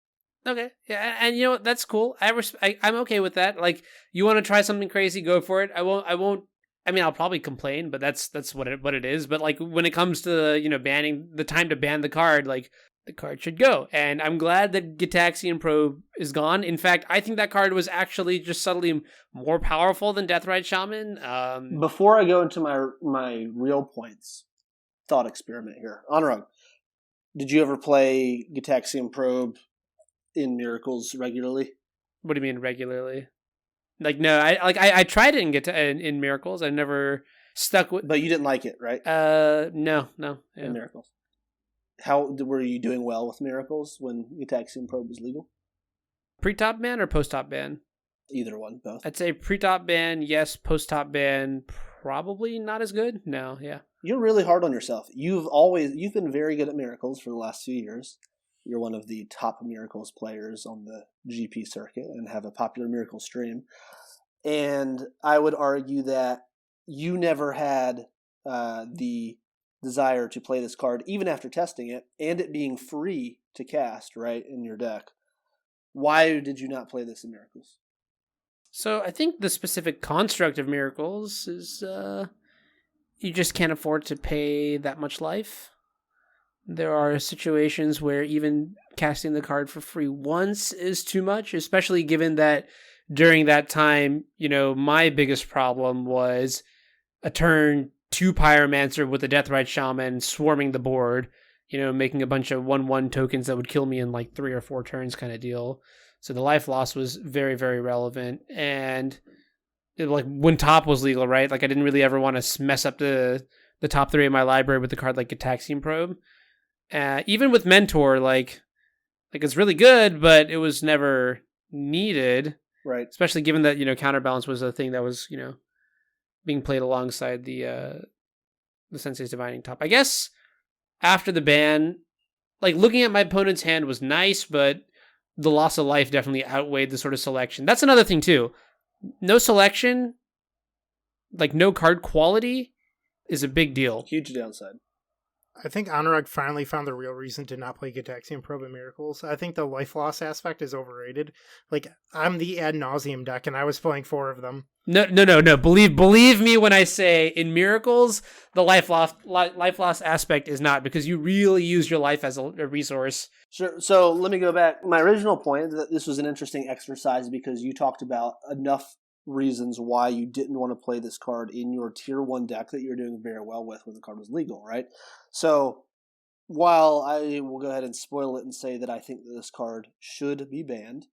Okay, yeah, and you know what? That's cool. I'm okay with that. Like, you want to try something crazy, go for it. I won't. I mean, I'll probably complain, but that's what it is. But like, when it comes to banning, the time to ban the card, like, the card should go. And I'm glad that Gitaxian Probe is gone. In fact, I think that card was actually just subtly more powerful than Deathrite Shaman. Before I go into my real points, thought experiment here. Anurag, did you ever play Gitaxian Probe in Miracles regularly? What do you mean regularly? Like, no, I tried it in Miracles. I never stuck with. But you didn't like it, right? No. Yeah. In Miracles. How were you doing well with Miracles when Gitaxian Probe was legal? Pre-top ban or post-top ban? Either one, both. I'd say pre-top ban, yes. Post-top ban, probably not as good. No, yeah. You're really hard on yourself. You've been very good at Miracles for the last few years. You're one of the top Miracles players on the GP circuit and have a popular Miracles stream. And I would argue that you never had the desire to play this card, even after testing it, and it being free to cast, right, in your deck. Why did you not play this in Miracles? So I think the specific construct of Miracles is you just can't afford to pay that much life. There are situations where even casting the card for free once is too much, especially given that during that time, my biggest problem was a turn 2 Pyromancer with a Deathrite Shaman swarming the board, making a bunch of 1/1 tokens that would kill me in like 3 or 4 turns kind of deal. So the life loss was very, very relevant. And like when top was legal, right? Like I didn't really ever want to mess up the top 3 of my library with a card like Gitaxian Probe. Even with Mentor, like it's really good, but it was never needed. Right. Especially given that, Counterbalance was a thing that was, being played alongside the Sensei's Divining Top. I guess after the ban, like looking at my opponent's hand was nice, but the loss of life definitely outweighed the sort of selection. That's another thing too. No selection, like no card quality, is a big deal. Huge downside. I think Anurag finally found the real reason to not play Gitaxian Probe in Miracles. I think the life loss aspect is overrated. Like, I'm the ad nauseum deck, and I was playing 4 of them. No. Believe me when I say in Miracles, the life loss aspect is not, because you really use your life as a resource. Sure. So let me go back. My original point that this was an interesting exercise because you talked about enough reasons why you didn't want to play this card in your tier 1 deck that you're doing very well with when the card was legal, right? So while I will go ahead and spoil it and say that I think that this card should be banned,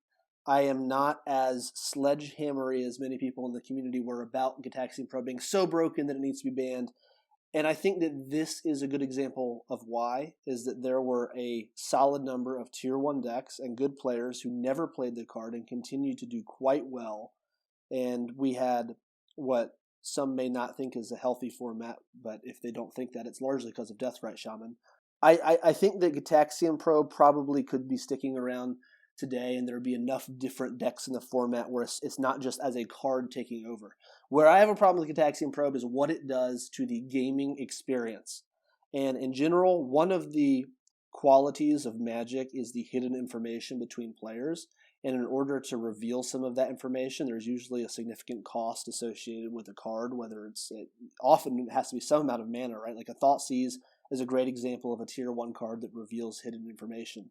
I am not as sledgehammery as many people in the community were about Gitaxian Probe being so broken that it needs to be banned. And I think that this is a good example of why, is that there were a solid number of tier 1 decks and good players who never played the card and continued to do quite well. And we had what some may not think is a healthy format, but if they don't think that, it's largely because of Deathrite Shaman. I think that Gitaxian Probe probably could be sticking around today, and there would be enough different decks in the format where it's not just as a card taking over. Where I have a problem with Gitaxian Probe is what it does to the gaming experience. And in general, one of the qualities of Magic is the hidden information between players. And in order to reveal some of that information, there's usually a significant cost associated with a card, often it has to be some amount of mana, right? Like a Thoughtseize is a great example of a tier 1 card that reveals hidden information.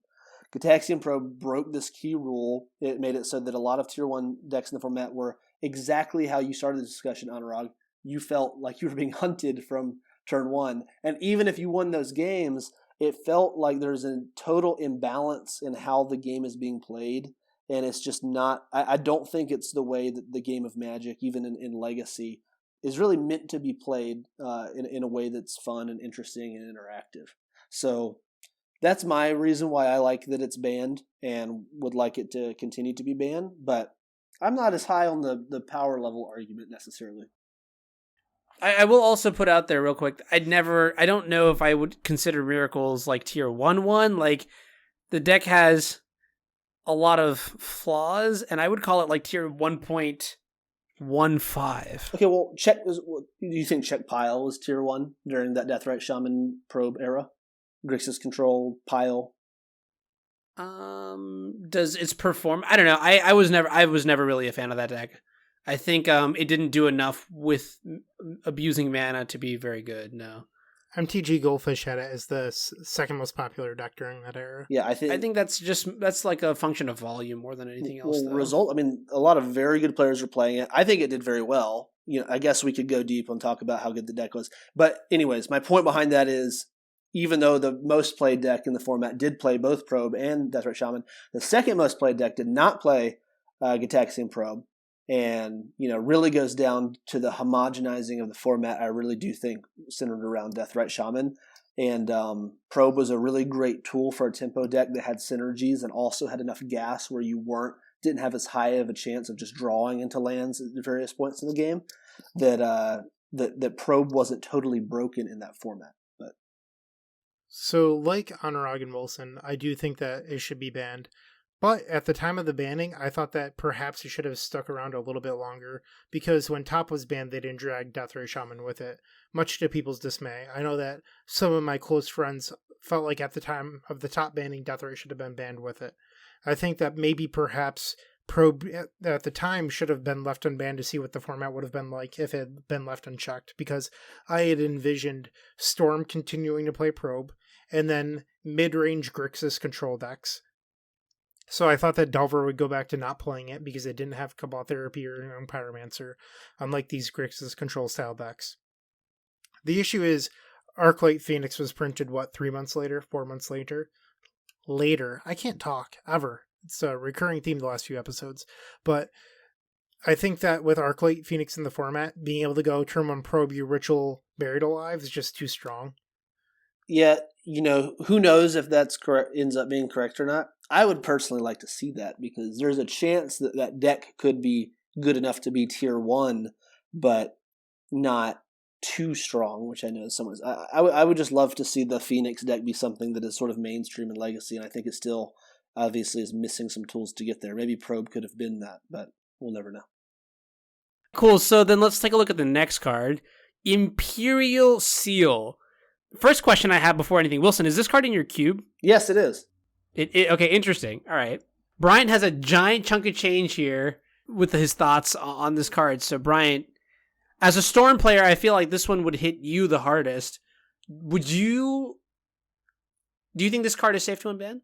Gitaxian Probe broke this key rule. It made it so that a lot of tier 1 decks in the format were exactly how you started the discussion, Anurag. You felt like you were being hunted from turn 1. And even if you won those games, it felt like there's a total imbalance in how the game is being played. And it's just not, I don't think it's the way that the game of Magic, even in Legacy, is really meant to be played in a way that's fun and interesting and interactive. So that's my reason why I like that it's banned and would like it to continue to be banned. But I'm not as high on the power level argument necessarily. I will also put out there real quick, I don't know if I would consider Miracles like tier 1-1. Like, the deck has a lot of flaws, and I would call it like tier 1.15. Okay, well, do you think Check Pile was tier 1 during that Deathrite Shaman Probe era? Grixis Control, Pile? Does its perform? I don't know. I was never really a fan of that deck. I think it didn't do enough with abusing mana to be very good. No. MTG Goldfish had it as the second most popular deck during that era. Yeah, I think that's like a function of volume more than anything else. Result. I mean, a lot of very good players are playing it. I think it did very well. I guess we could go deep and talk about how good the deck was. But anyways, my point behind that is, even though the most played deck in the format did play both Probe and Deathrite Shaman, the second most played deck did not play Gitaxian Probe. And, really goes down to the homogenizing of the format, I really do think, centered around Deathrite Shaman. And Probe was a really great tool for a tempo deck that had synergies and also had enough gas where you didn't have as high of a chance of just drawing into lands at various points in the game, that Probe wasn't totally broken in that format. But so, like Anurag and Wilson, I do think that it should be banned. But at the time of the banning, I thought that perhaps it should have stuck around a little bit longer, because when Top was banned, they didn't drag Deathrite Shaman with it, much to people's dismay. I know that some of my close friends felt like at the time of the Top banning, Deathrite should have been banned with it. I think that maybe perhaps Probe at the time should have been left unbanned to see what the format would have been like if it had been left unchecked, because I had envisioned Storm continuing to play Probe, and then mid-range Grixis control decks. So I thought that Delver would go back to not playing it because it didn't have Cabal Therapy or Young Pyromancer, unlike these Grixis control style decks. The issue is, Arclight Phoenix was printed, 3 months later? 4 months later? Later. I can't talk, ever. It's a recurring theme the last few episodes. But I think that with Arclight Phoenix in the format, being able to go turn 1 Probe your Ritual Buried Alive is just too strong. Yeah, who knows if that's correct, ends up being correct or not. I would personally like to see that, because there's a chance that that deck could be good enough to be tier 1, but not too strong, which I know someone's. I would just love to see the Phoenix deck be something that is sort of mainstream in Legacy, and I think it still obviously is missing some tools to get there. Maybe Probe could have been that, but we'll never know. Cool, so then let's take a look at the next card. Imperial Seal. First question I have before anything. Wilson, is this card in your cube? Yes, it is. Okay, interesting. All right. Brian has a giant chunk of change here with his thoughts on this card. So, Brian, as a Storm player, I feel like this one would hit you the hardest. Do you think this card is safe to unban?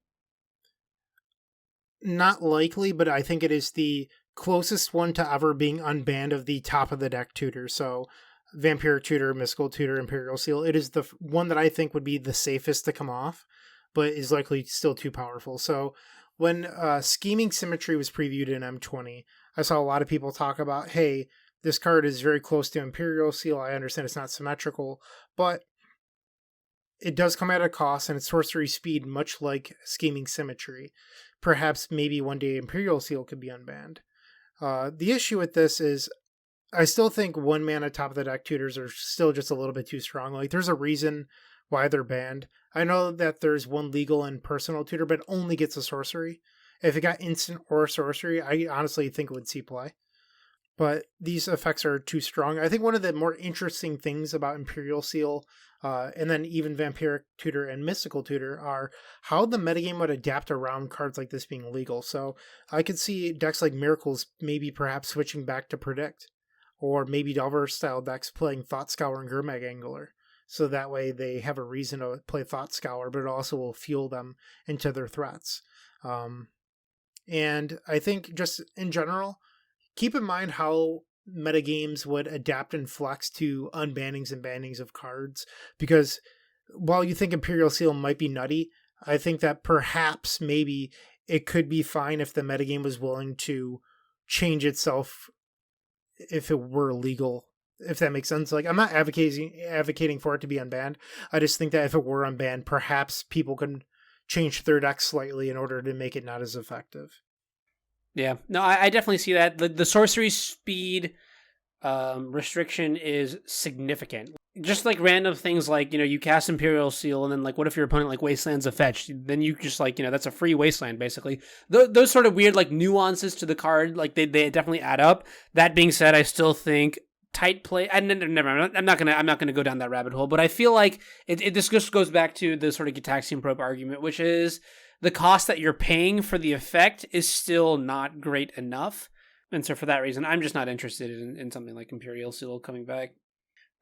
Not likely, but I think it is the closest one to ever being unbanned of the top of the deck tutor. So, Vampiric Tutor, Mystical Tutor, Imperial Seal. It is the one that I think would be the safest to come off, but is likely still too powerful. So when Scheming Symmetry was previewed in M20, I saw a lot of people talk about, hey, this card is very close to Imperial Seal. I understand it's not symmetrical, but it does come at a cost, and it's sorcery speed, much like Scheming Symmetry. Perhaps maybe one day Imperial Seal could be unbanned. The issue with this is, I still think 1 mana top of the deck tutors are still just a little bit too strong. Like, there's a reason why they're banned. I know that there's one legal and personal tutor, but it only gets a sorcery. If it got instant or sorcery, I honestly think it would see play. But these effects are too strong. I think one of the more interesting things about Imperial Seal and then even Vampiric Tutor and Mystical Tutor are how the metagame would adapt around cards like this being legal. So I could see decks like Miracles maybe perhaps switching back to Predict, or maybe Delver style decks playing Thought Scour and Gurmag Angler. So that way they have a reason to play Thought Scour, but it also will fuel them into their threats. And I think just in general, keep in mind how metagames would adapt and flex to unbannings and bannings of cards. Because while you think Imperial Seal might be nutty, I think that perhaps maybe it could be fine if the metagame was willing to change itself if it were legal, if that makes sense. Like, I'm not advocating for it to be unbanned. I just think that if it were unbanned, perhaps people could change their deck slightly in order to make it not as effective. Yeah, no, I definitely see that. The sorcery speed restriction is significant. Just like random things like, you cast Imperial Seal and then like, what if your opponent like Wasteland's a fetch? Then you just like, that's a free Wasteland basically. Those sort of weird like nuances to the card, like they definitely add up. That being said, I still think tight play. And never, I'm not gonna go down that rabbit hole. But I feel like this just goes back to the sort of Gitaxian Probe argument, which is the cost that you're paying for the effect is still not great enough. And so for that reason, I'm just not interested in something like Imperial Seal coming back.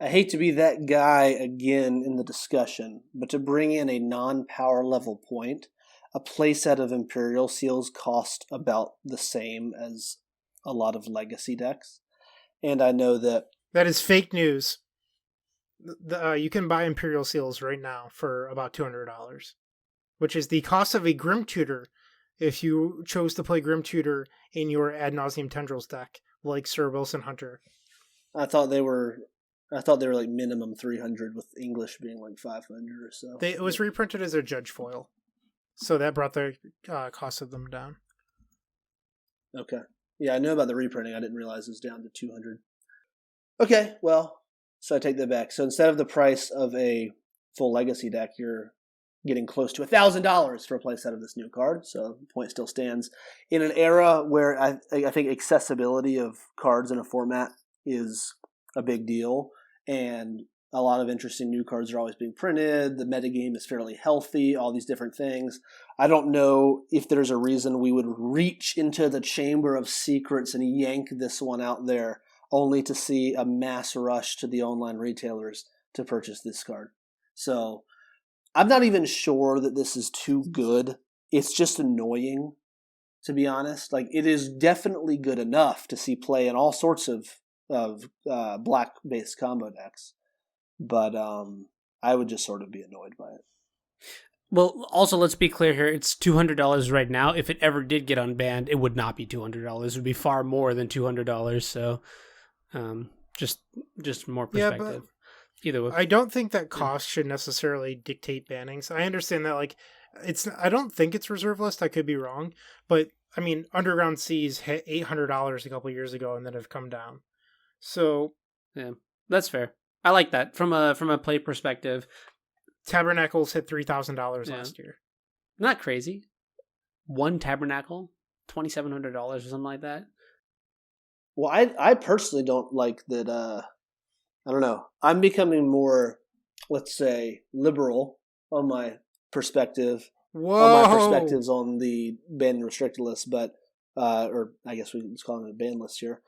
I hate to be that guy again in the discussion, but to bring in a non-power level point, a playset of Imperial Seals cost about the same as a lot of legacy decks. And I know that is fake news. You can buy Imperial Seals right now for about $200, which is the cost of a Grim Tutor if you chose to play Grim Tutor in your Ad Nauseam Tendrils deck, like Sir Wilson Hunter. I thought they were like minimum 300, with English being like 500 or so. It was reprinted as a Judge foil, so that brought the cost of them down. Okay. Yeah, I know about the reprinting. I didn't realize it was down to 200. Okay, well, so I take that back. So instead of the price of a full legacy deck, you're getting close to $1,000 for a playset of this new card. So the point still stands. In an era where I think accessibility of cards in a format is a big deal, and a lot of interesting new cards are always being printed, the metagame is fairly healthy, all these different things. I don't know if there's a reason we would reach into the Chamber of Secrets and yank this one out there only to see a mass rush to the online retailers to purchase this card. So I'm not even sure that this is too good. It's just annoying, to be honest. Like, it is definitely good enough to see play in all sorts of black-based combo decks. But I would just sort of be annoyed by it. Well, also, let's be clear here. It's $200 right now. If it ever did get unbanned, it would not be $200. It would be far more than $200. So just more perspective. Yeah, either way. I don't think that cost should necessarily dictate bannings. I understand that, like, I don't think it's reserve list. I could be wrong. But, I mean, Underground Seas hit $800 a couple years ago and then have come down. So yeah, that's fair. I like that from a play perspective. Tabernacles hit $3,000 last year. Not crazy. One Tabernacle, $2,700 or something like that. Well, I personally don't like that. I don't know. I'm becoming more, let's say, liberal on my perspective. Whoa. On my perspectives on the ban and restricted list, but or I guess we can just call it a ban list here.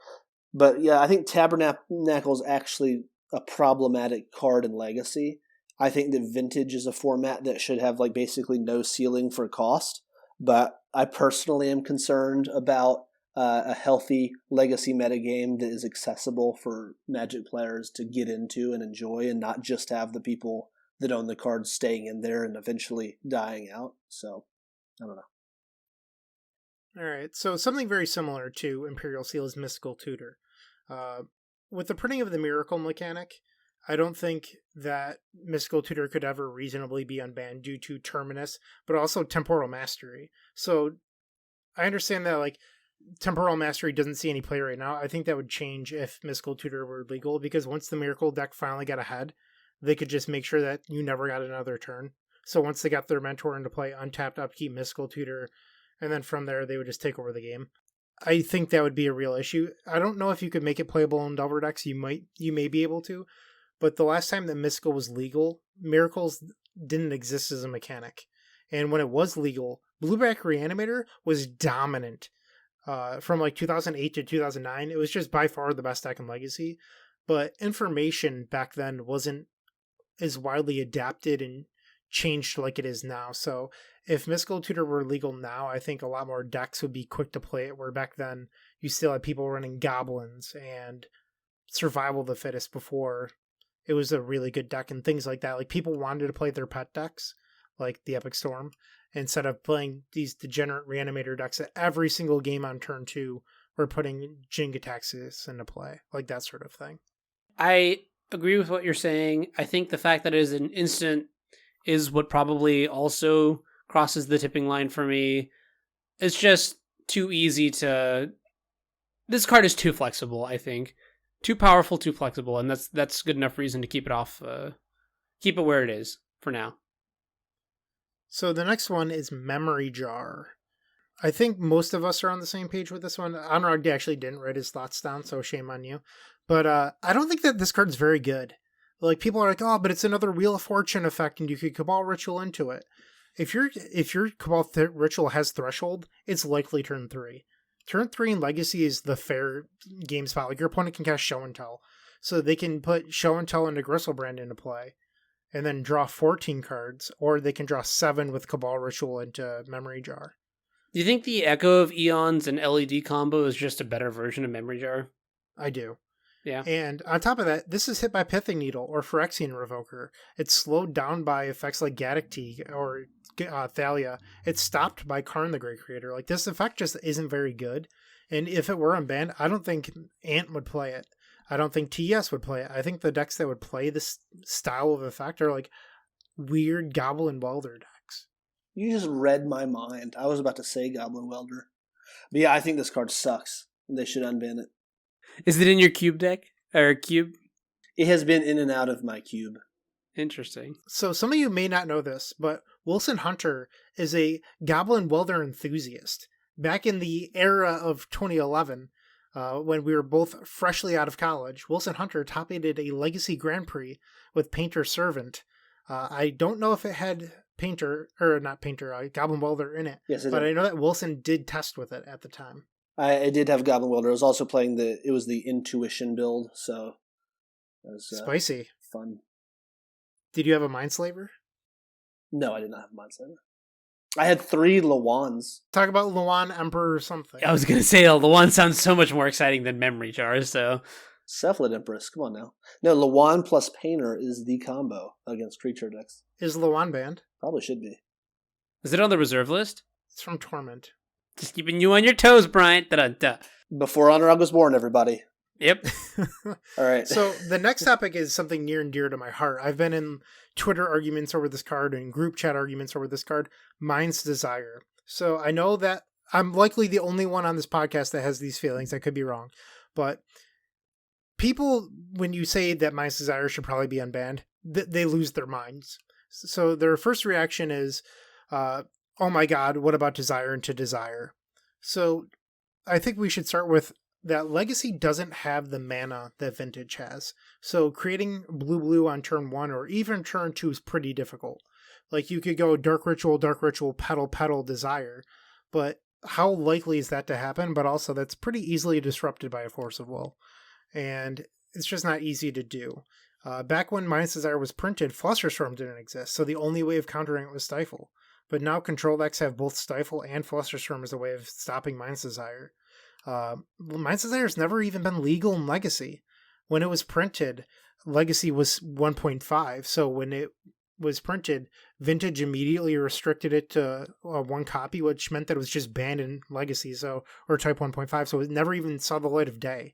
But yeah, I think Tabernacle is actually a problematic card in Legacy. I think that Vintage is a format that should have like basically no ceiling for cost. But I personally am concerned about a healthy Legacy metagame that is accessible for Magic players to get into and enjoy, and not just have the people that own the cards staying in there and eventually dying out. So, I don't know. All right, so something very similar to Imperial Seal is Mystical Tutor. With the printing of the Miracle mechanic, I don't think that Mystical Tutor could ever reasonably be unbanned due to Terminus, but also Temporal Mastery. So I understand that like Temporal Mastery doesn't see any play right now. I think that would change if Mystical Tutor were legal, because once the Miracle deck finally got ahead, they could just make sure that you never got another turn. So once they got their Mentor into play, untapped upkeep Mystical Tutor, and then from there they would just take over the game. I think that would be a real issue. I don't know if you could make it playable in Delver decks. You may be able to, but the last time that Mystical was legal, Miracles didn't exist as a mechanic. And when it was legal, Blueback Reanimator was dominant. From like 2008 to 2009, it was just by far the best deck in Legacy. But information back then wasn't as widely adapted and changed like it is now. So if Mystical Tutor were legal now, I think a lot more decks would be quick to play it, where back then you still had people running Goblins and Survival of the Fittest before it was a really good deck and things like that. Like, people wanted to play their pet decks, like the Epic Storm, instead of playing these degenerate Reanimator decks that every single game on turn 2 were putting Jenga Taxis into play, like that sort of thing. I agree with what you're saying. I think the fact that it is an instant is what probably also crosses the tipping line for me. It's just too easy to... This card is too flexible, I think. Too powerful, too flexible, and that's good enough reason to keep it off, keep it where it is for now. So the next one is Memory Jar. I think most of us are on the same page with this one. Anurag actually didn't write his thoughts down, so shame on you. But I don't think that this card's very good. Like, people are like, oh, but it's another Wheel of Fortune effect, and you could Cabal Ritual into it. If your Cabal Ritual has Threshold, it's likely turn 3. Turn 3 in Legacy is the fair game spot. Like, your opponent can cast Show and Tell. So they can put Show and Tell into Gristlebrand into play, and then draw 14 cards, or they can draw 7 with Cabal Ritual into Memory Jar. Do you think the Echo of Eons and LED combo is just a better version of Memory Jar? I do. Yeah. And on top of that, this is hit by Pithing Needle or Phyrexian Revoker. It's slowed down by effects like Gaddock or Thalia. It's stopped by Karn the Great Creator. Like, this effect just isn't very good. And if it were unbanned, I don't think Ant would play it. I don't think TS would play it. I think the decks that would play this style of effect are like weird Goblin Welder decks. You just read my mind. I was about to say Goblin Welder. But yeah, I think this card sucks. They should unban it. Is it in your cube deck? Or cube? It has been in and out of my cube. Interesting. So some of you may not know this, but Wilson Hunter is a Goblin Welder enthusiast. Back in the era of 2011, when we were both freshly out of college, Wilson Hunter top-aided a Legacy Grand Prix with Painter Servant. I don't know if it had Goblin Welder in it. Yes, it but did. I know that Wilson did test with it at the time. I did have Goblin Welder. I was also playing it was the Intuition build, so it was Spicy. Fun. Did you have a Mindslaver? No, I did not have a Mindslaver. I had 3 Lawans. Talk about Luan Emperor or something. I was going to say, the one sounds so much more exciting than Memory Jar, so... Cephalid Empress, come on now. No, Lawan plus Painter is the combo against creature decks. Is Luan banned? Probably should be. Is it on the reserve list? It's from Torment. Just keeping you on your toes, Bryant. Da-da-da. Before Anurag was born, everybody. Yep. All right. So the next topic is something near and dear to my heart. I've been in Twitter arguments over this card and group chat arguments over this card, Mind's Desire. So I know that I'm likely the only one on this podcast that has these feelings. I could be wrong. But people, when you say that Mind's Desire should probably be unbanned, they lose their minds. So their first reaction is, oh my God, what about Desire into Desire? So I think we should start with that Legacy doesn't have the mana that Vintage has. So creating blue on turn 1 or even turn 2 is pretty difficult. Like, you could go Dark Ritual, Petal, Desire, but how likely is that to happen? But also, that's pretty easily disrupted by a Force of Will. And it's just not easy to do. Back when Mind's Desire was printed, Flusterstorm didn't exist, so the only way of countering it was Stifle. But now Control decks have both Stifle and Flusterstorm as a way of stopping Mind's Desire. Mind's Desire has never even been legal in Legacy. When it was printed, Legacy was 1.5, so when it was printed, Vintage immediately restricted it to 1 copy, which meant that it was just banned in Legacy, or Type 1.5, so it never even saw the light of day.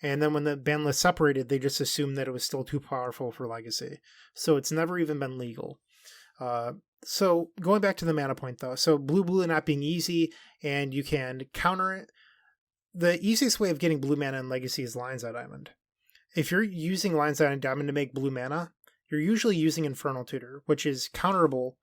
And then when the ban list separated, they just assumed that it was still too powerful for Legacy. So it's never even been legal. So going back to the mana point, though. So blue not being easy, and you can counter it. The easiest way of getting blue mana in Legacy is Lion's Eye Diamond. If you're using Lion's Eye Diamond to make blue mana, you're usually using Infernal Tutor, which is counterable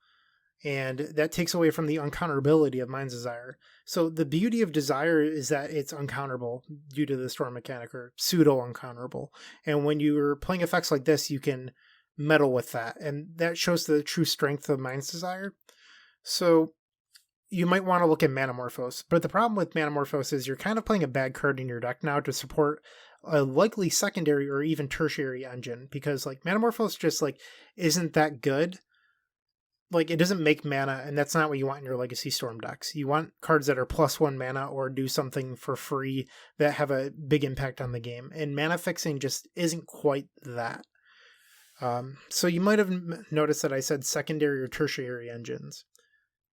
And that takes away from the uncounterability of Mind's Desire. So the beauty of Desire is that it's uncounterable due to the Storm mechanic, or pseudo-uncounterable. And when you're playing effects like this, you can meddle with that. And that shows the true strength of Mind's Desire. So you might want to look at Manamorphose. But the problem with Manamorphose is you're kind of playing a bad card in your deck now to support a likely secondary or even tertiary engine. Because like Manamorphose just like isn't that good. Like, it doesn't make mana, and that's not what you want in your Legacy Storm decks. You want cards that are +1 mana or do something for free that have a big impact on the game. And mana fixing just isn't quite that. So you might have noticed that I said secondary or tertiary engines.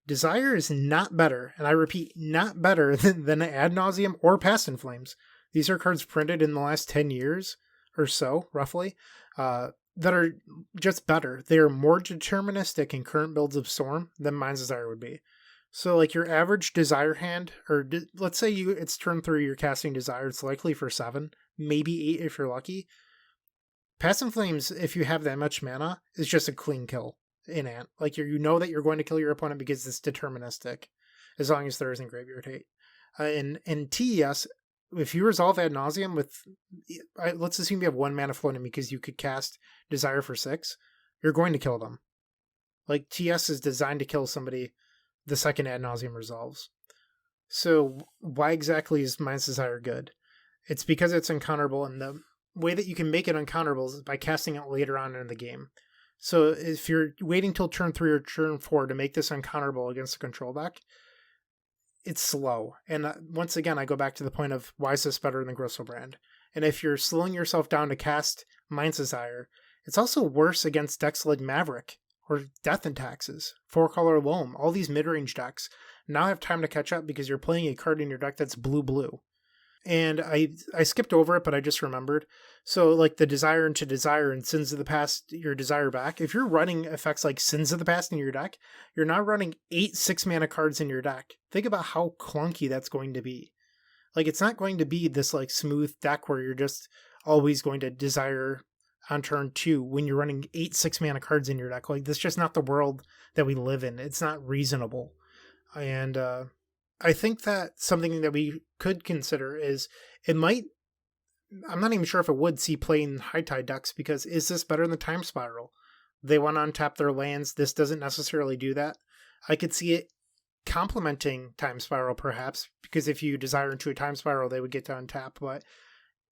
Desire is not better, and I repeat, not better than Ad Nauseam or Past in Flames. These are cards printed in the last 10 years or so, roughly, that are just better. They are more deterministic in current builds of Storm than Mind's Desire would be. So like your average Desire hand, or let's say it's turn 3, you're casting Desire, it's likely for 7, maybe 8 if you're lucky. Past in Flames, if you have that much mana, is just a clean kill in Ant. Like you know that you're going to kill your opponent because it's deterministic, as long as there isn't Graveyard Hate. In TES, if you resolve Ad Nauseam with, let's assume you have 1 mana floating because you could cast Desire for 6, you're going to kill them. Like, TS is designed to kill somebody the second Ad Nauseam resolves. So why exactly is Mind's Desire good? It's because it's uncounterable, and the way that you can make it uncounterable is by casting it later on in the game. So if you're waiting till turn 3 or turn 4 to make this uncounterable against a control deck, it's slow. And once again, I go back to the point of why is this better than Gristlebrand? And if you're slowing yourself down to cast Mind's Desire, it's also worse against decks like Maverick or Death and Taxes, 4-color Loam. All these mid-range decks now have time to catch up because you're playing a card in your deck that's blue-blue. And I skipped over it, but I just remembered. So like the Desire into Desire and Sins of the Past, your Desire back. If you're running effects like Sins of the Past in your deck, you're now running 8 6-mana cards in your deck. Think about how clunky that's going to be. Like, it's not going to be this like smooth deck where you're just always going to Desire on turn 2 when you're running 8 6-mana cards in your deck. Like, that's just not the world that we live in. It's not reasonable. And I think that something that we could consider is I'm not even sure if it would see play in high tide decks, because is this better than Time Spiral? They want to untap their lands. This doesn't necessarily do that. I could see it complementing Time Spiral perhaps, because if you Desire into a Time Spiral, they would get to untap. But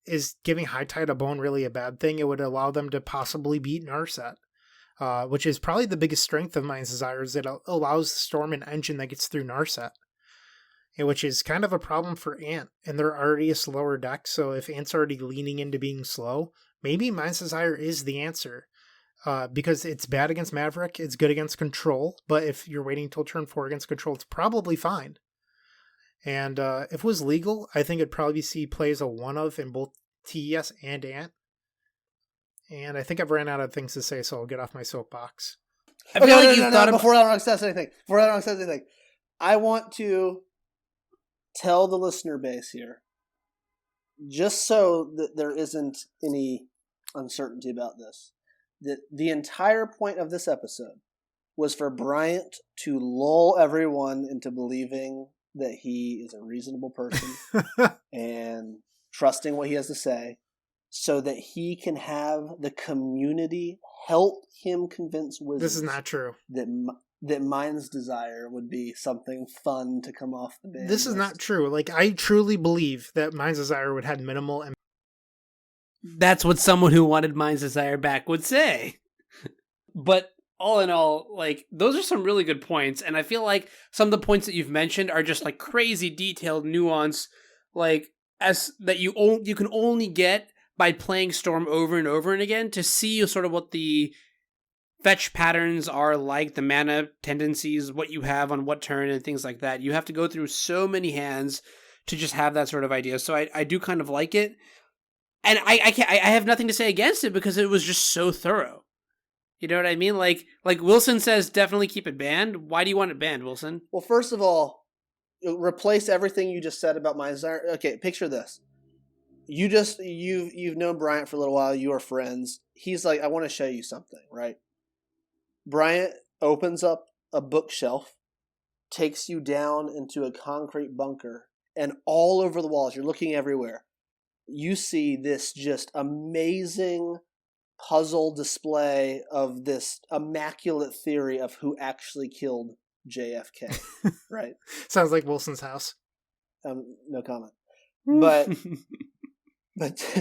is giving high tide a bone really a bad thing? It would allow them to possibly beat Narset. Which is probably the biggest strength of Mind's Desire, is it allows Storm an engine that gets through Narset. Which is kind of a problem for Ant, and they're already a slower deck, so if Ant's already leaning into being slow, maybe Mind's Desire is the answer. Because it's bad against Maverick, it's good against Control, but if you're waiting till turn 4 against Control, it's probably fine. And if it was legal, I think it'd probably see play as a one-of in both TES and Ant. And I think I've ran out of things to say, so I'll get off my soapbox. I feel like you've thought before Alex says anything, I want to tell the listener base here, just so that there isn't any uncertainty about this, that the entire point of this episode was for Bryant to lull everyone into believing that he is a reasonable person and trusting what he has to say, so that he can have the community help him convince Wizards. This is not true. That Mind's Desire would be something fun to come off the band. This is not true. Like, I truly believe that Mind's Desire would have minimal. And that's what someone who wanted Mind's Desire back would say. But all in all, like, those are some really good points. And I feel like some of the points that you've mentioned are just like crazy detailed nuance, like as that you can only get by playing Storm over and over and again to see sort of what the fetch patterns are like, the mana tendencies, what you have on what turn and things like that. You have to go through so many hands to just have that sort of idea. So I do kind of like it. And I have nothing to say against it because it was just so thorough. You know what I mean? Like Wilson says, definitely keep it banned. Why do you want it banned, Wilson? Well, first of all, replace everything you just said about Mind's Desire. Okay, picture this. You've known Bryant for a little while. You are friends. He's like, I want to show you something, right? Bryant opens up a bookshelf, takes you down into a concrete bunker, and all over the walls, you're looking everywhere, you see this just amazing puzzle display of this immaculate theory of who actually killed JFK, right? Sounds like Wilson's house. No comment. But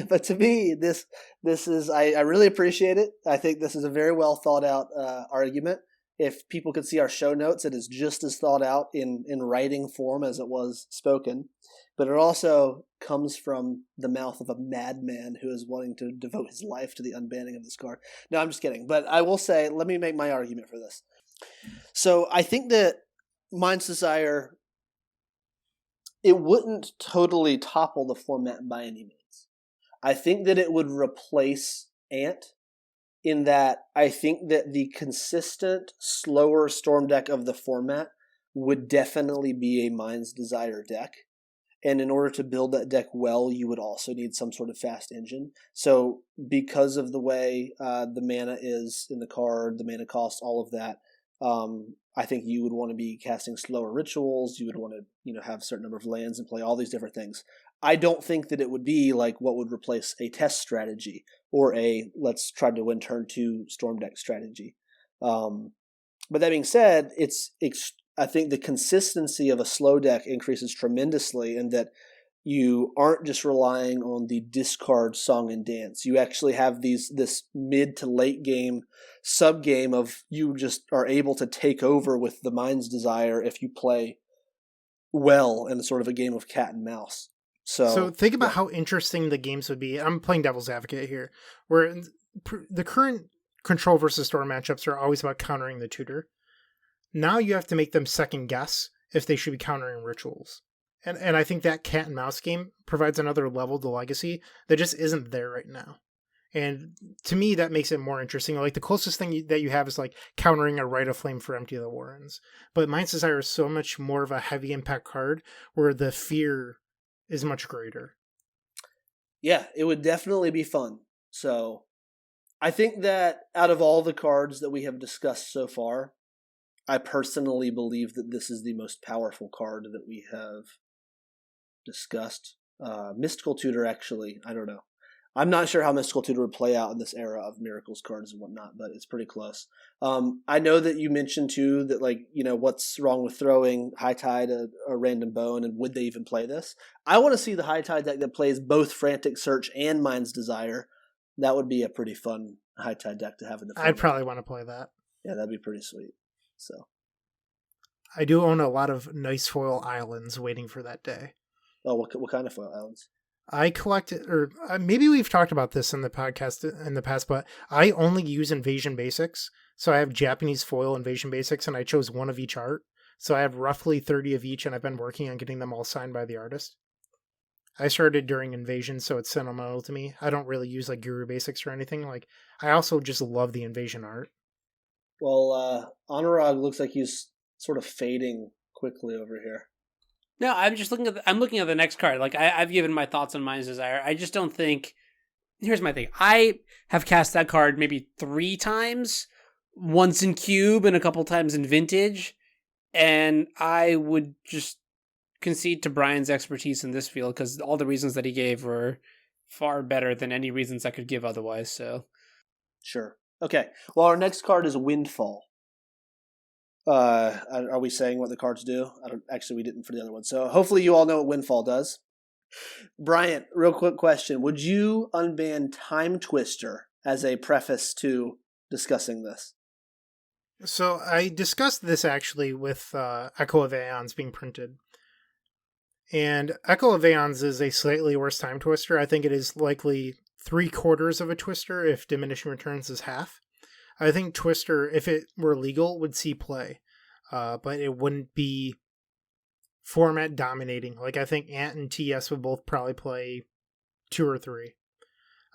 but to me, this is I really appreciate it. I think this is a very well thought out argument. If people could see our show notes, it is just as thought out in writing form as it was spoken. But it also comes from the mouth of a madman who is wanting to devote his life to the unbanning of this card. No, I'm just kidding. But I will say, let me make my argument for this. So I think that Mind's Desire, it wouldn't totally topple the format by any means. I think that it would replace Ant in that I think that the consistent, slower Storm deck of the format would definitely be a Mind's Desire deck. And in order to build that deck well, you would also need some sort of fast engine. So because of the way the mana is in the card, the mana cost, all of that, I think you would want to be casting slower rituals. You would want to, have a certain number of lands and play all these different things. I don't think that it would be like what would replace a test strategy or a let's try to win turn 2 Storm deck strategy. But that being said, I think the consistency of a slow deck increases tremendously in that you aren't just relying on the discard song and dance. You actually have this mid to late game sub game of you just are able to take over with the Mind's Desire if you play well in sort of a game of cat and mouse. So think about how interesting the games would be. I'm playing devil's advocate here, where the current control versus storm matchups are always about countering the tutor. Now you have to make them second guess if they should be countering rituals. And I think that cat and mouse game provides another level to Legacy that just isn't there right now. And to me, that makes it more interesting. Like the closest thing that you have is like countering a Rite of Flame for Empty the Warrens. But Mind's Desire is so much more of a heavy impact card where the fear is much greater. Yeah, it would definitely be fun. So I think that out of all the cards that we have discussed so far, I personally believe that this is the most powerful card that we have discussed. Mystical Tutor, actually, I don't know. I'm not sure how Mystical Tutor would play out in this era of Miracles cards and whatnot, but it's pretty close. I know that you mentioned too that what's wrong with throwing High Tide a random bone, and would they even play this? I want to see the High Tide deck that plays both Frantic Search and Mind's Desire. That would be a pretty fun High Tide deck to have in the format. I'd probably want to play that. Yeah, that'd be pretty sweet. So I do own a lot of nice foil islands waiting for that day. Oh, what kind of foil islands? I collected, or maybe we've talked about this in the podcast in the past, but I only use Invasion Basics. So I have Japanese foil Invasion Basics, and I chose one of each art. So I have roughly 30 of each, and I've been working on getting them all signed by the artist. I started during Invasion, so it's sentimental to me. I don't really use like Guru Basics or anything. Like I also just love the Invasion art. Well, Anurag looks like he's sort of fading quickly over here. No, I'm just looking at the next card. Like I've given my thoughts on Mind's Desire. I just don't think. Here's my thing. I have cast that card maybe 3 times, once in Cube and a couple times in Vintage, and I would just concede to Brian's expertise in this field because all the reasons that he gave were far better than any reasons I could give otherwise. So, sure. Okay. Well, our next card is Windfall. Are we saying what the cards do? We didn't for the other one. So hopefully you all know what Windfall does. Bryant, real quick question. Would you unban Time Twister as a preface to discussing this? So I discussed this actually with Echo of Aeons being printed. And Echo of Aeons is a slightly worse Time Twister. I think it is likely 3/4 of a Twister if Diminishing Returns is half. I think Twister, if it were legal, would see play, but it wouldn't be format dominating. Like I think Ant and TS would both probably play 2 or 3.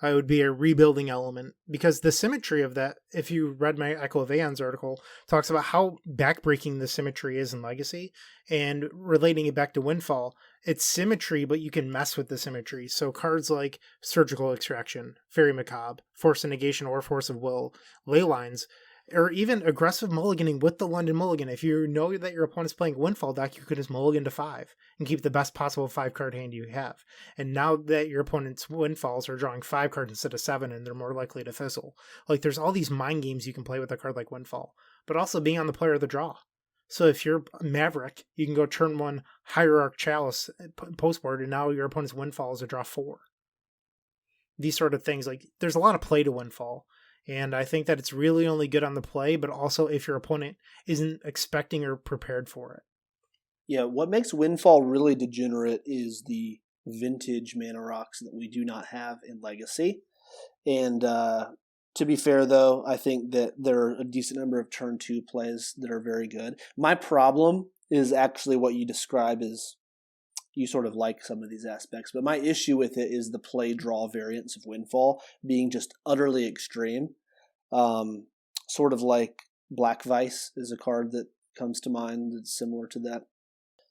It would be a rebuilding element because the symmetry of that, if you read my Echo of Aeons article, talks about how backbreaking the symmetry is in Legacy, and relating it back to Windfall, it's symmetry, but you can mess with the symmetry. So cards like Surgical Extraction, Fairy Macabre, Force of Negation or Force of Will, Ley Lines, or even aggressive mulliganing with the London Mulligan. If you know that your opponent's playing a Windfall deck, you could just mulligan to 5 and keep the best possible 5-card hand you have. And now that your opponent's Windfalls are drawing 5 cards instead of 7, and they're more likely to fizzle. Like, there's all these mind games you can play with a card like Windfall, but also being on the player of the draw. So if you're Maverick, you can go turn 1 Hierarch Chalice postboard, and now your opponent's Windfall is a draw 4. These sort of things, like, there's a lot of play to Windfall. And I think that it's really only good on the play, but also if your opponent isn't expecting or prepared for it. Yeah, what makes Windfall really degenerate is the vintage mana rocks that we do not have in Legacy. And to be fair, though, I think that there are a decent number of turn 2 plays that are very good. My problem is actually what you describe as you sort of like some of these aspects, but my issue with it is the play draw variance of Windfall being just utterly extreme. Sort of like Black Vice is a card that comes to mind that's similar to that.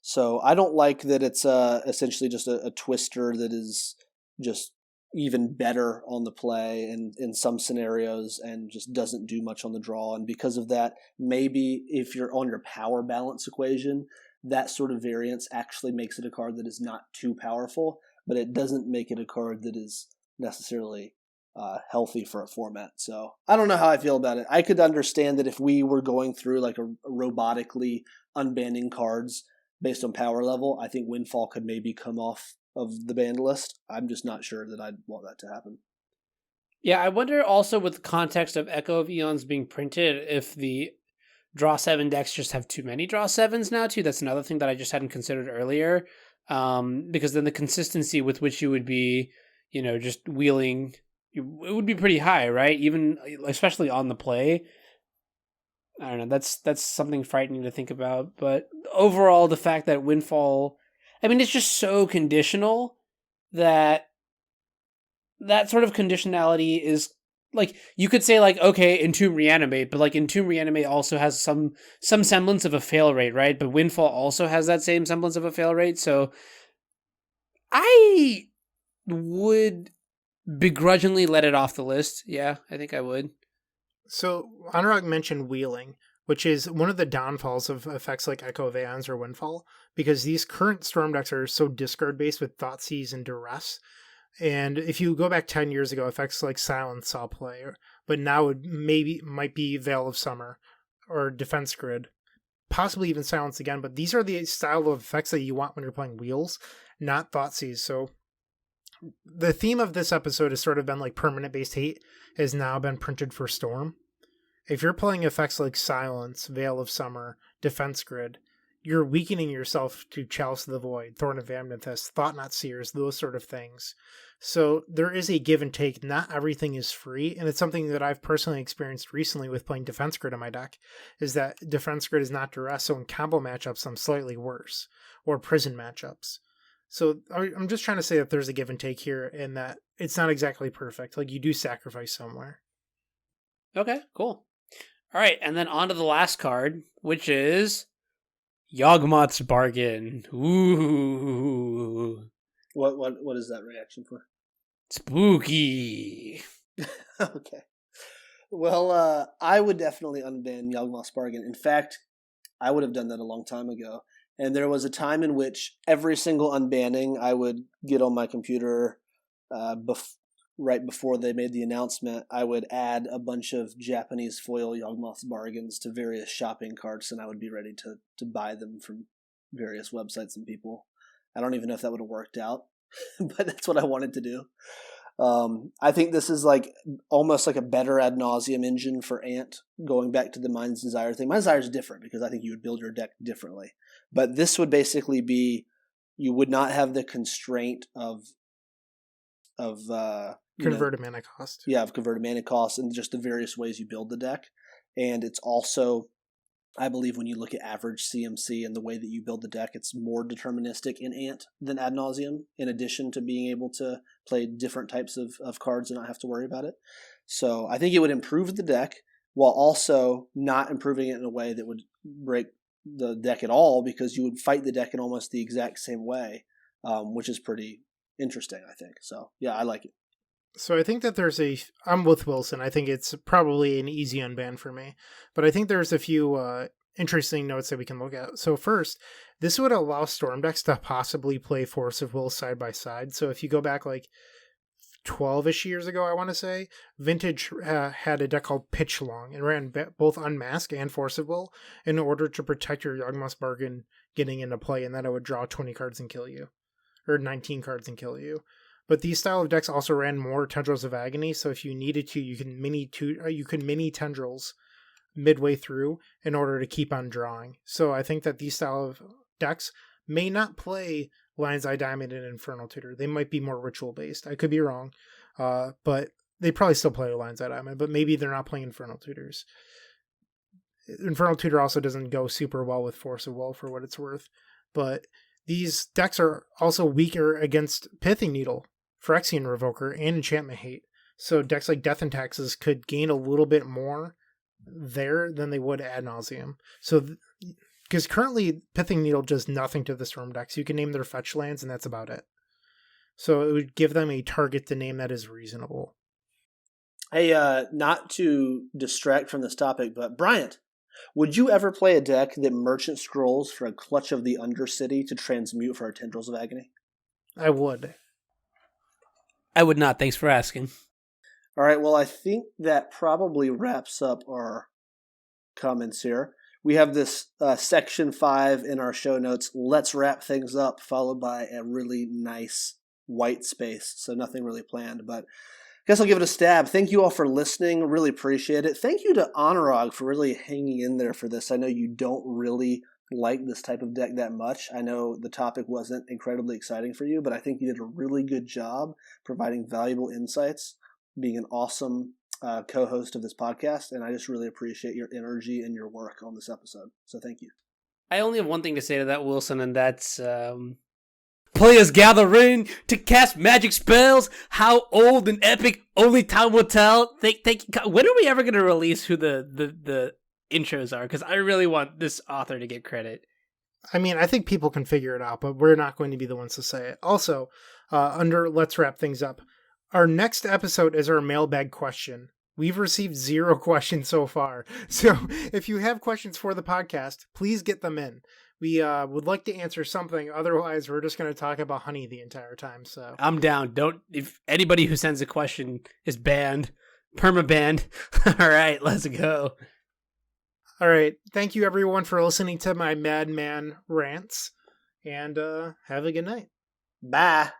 So I don't like that it's essentially just a twister that is just even better on the play and in some scenarios and just doesn't do much on the draw. And because of that, maybe if you're on your power balance equation, that sort of variance actually makes it a card that is not too powerful, but it doesn't make it a card that is necessarily healthy for a format. So I don't know how I feel about it. I could understand that if we were going through like a robotically unbanning cards based on power level, I think Windfall could maybe come off of the banned list. I'm just not sure that I'd want that to happen. Yeah, I wonder also with the context of Echo of Eons being printed, if the draw 7 decks just have too many draw 7s now too. That's another thing that I just hadn't considered earlier. Because then the consistency with which you would be, just wheeling, it would be pretty high, right? Even especially on the play. I don't know. That's something frightening to think about. But overall, the fact that Windfall, I mean, it's just so conditional that sort of conditionality is like, you could say like, okay, Entomb Reanimate, but like Entomb Reanimate also has some semblance of a fail rate, right? But Windfall also has that same semblance of a fail rate. So I would begrudgingly let it off the list. Yeah, I think I would. So Anurag mentioned wheeling, which is one of the downfalls of effects like Echo of Aeons or Windfall, because these current Storm decks are so discard based with Thoughtseize and Duress. And if you go back 10 years ago, effects like Silence saw play, but now it might be Veil of Summer or Defense Grid, possibly even Silence again. But these are the style of effects that you want when you're playing Wheels, not Thoughtseize. So the theme of this episode has sort of been like permanent based hate has now been printed for Storm. If you're playing effects like Silence, Veil of Summer, Defense Grid, you're weakening yourself to Chalice of the Void, Thorn of Amethyst, Thought Not Seers, those sort of things. So there is a give and take. Not everything is free, and it's something that I've personally experienced recently with playing Defense Grid in my deck, is that Defense Grid is not Duress, so in combo matchups I'm slightly worse, or prison matchups. So I'm just trying to say that there's a give and take here, and that it's not exactly perfect. Like, you do sacrifice somewhere. Okay, cool. All right, and then on to the last card, which is Yawgmoth's Bargain. Ooh. What is that reaction for? Spooky. Okay. Well, I would definitely unban Yawgmoth's Bargain. In fact, I would have done that a long time ago. And there was a time in which every single unbanning, I would get on my computer right before they made the announcement. I would add a bunch of Japanese foil Yawgmoth's Bargains to various shopping carts, and I would be ready to buy them from various websites and people. I don't even know if that would have worked out, but that's what I wanted to do. I think this is like almost like a better ad nauseum engine for Ant, going back to the Mind's Desire thing. Mind's Desire is different because I think you would build your deck differently. But this would basically be, you would not have the constraint of Converted mana cost. Yeah, of converted mana cost and just the various ways you build the deck. And it's also, I believe when you look at average CMC and the way that you build the deck, it's more deterministic in Ant than ad nauseum, in addition to being able to play different types of cards and not have to worry about it. So I think it would improve the deck while also not improving it in a way that would break the deck at all, because you would fight the deck in almost the exact same way, which is pretty interesting, I think. So yeah, I like it. So I think that I'm with Wilson. I think it's probably an easy unban for me. But I think there's a few interesting notes that we can look at. So first, this would allow Storm decks to possibly play Force of Will side by side. So if you go back like 12-ish years ago, I want to say, Vintage had a deck called Pitch Long and ran both Unmask and Force of Will in order to protect your Yawgmoth's Bargain getting into play, and then it would draw 20 cards and kill you. Or 19 cards and kill you. But these style of decks also ran more Tendrils of Agony, so if you needed to, you could mini Tendrils midway through in order to keep on drawing. So I think that these style of decks may not play Lion's Eye Diamond and Infernal Tutor. They might be more ritual based. I could be wrong, but they probably still play Lion's Eye Diamond, but maybe they're not playing Infernal Tutors. Infernal Tutor also doesn't go super well with Force of Will for what it's worth, but these decks are also weaker against Pithing Needle, Phyrexian Revoker, and Enchantment Hate. So decks like Death and Taxes could gain a little bit more there than they would ad nauseum. So, because currently Pithing Needle does nothing to the Storm decks. You can name their fetch lands, and that's about it. So it would give them a target to name that is reasonable. Hey, not to distract from this topic, but Bryant, would you ever play a deck that Merchant Scrolls for a Clutch of the Undercity to transmute for a Tendrils of Agony? I would. I would not. Thanks for asking. All right, well, I think that probably wraps up our comments here. We have this section 5 in our show notes. Let's wrap things up, followed by a really nice white space. So nothing really planned, but I guess I'll give it a stab. Thank you all for listening. Really appreciate it. Thank you to Honorog for really hanging in there for this. I know you don't really like this type of deck that much. I know the topic wasn't incredibly exciting for you, but I think you did a really good job providing valuable insights, being an awesome co-host of this podcast, and I just really appreciate your energy and your work on this episode. So thank you. I only have one thing to say to that, Wilson, and that's players gather in to cast magic spells. How old and epic only time will tell. When are we ever going to release who the intros are? Because I really want this author to get credit. I mean, I think people can figure it out, but we're not going to be the ones to say it. Also, under Let's Wrap Things Up, our next episode is our mailbag question. We've received 0 questions so far. So if you have questions for the podcast, please get them in. We would like to answer something. Otherwise, we're just going to talk about honey the entire time. So I'm down. If anybody who sends a question is banned, perma-banned. All right, let's go. All right. Thank you, everyone, for listening to my madman rants. And have a good night. Bye.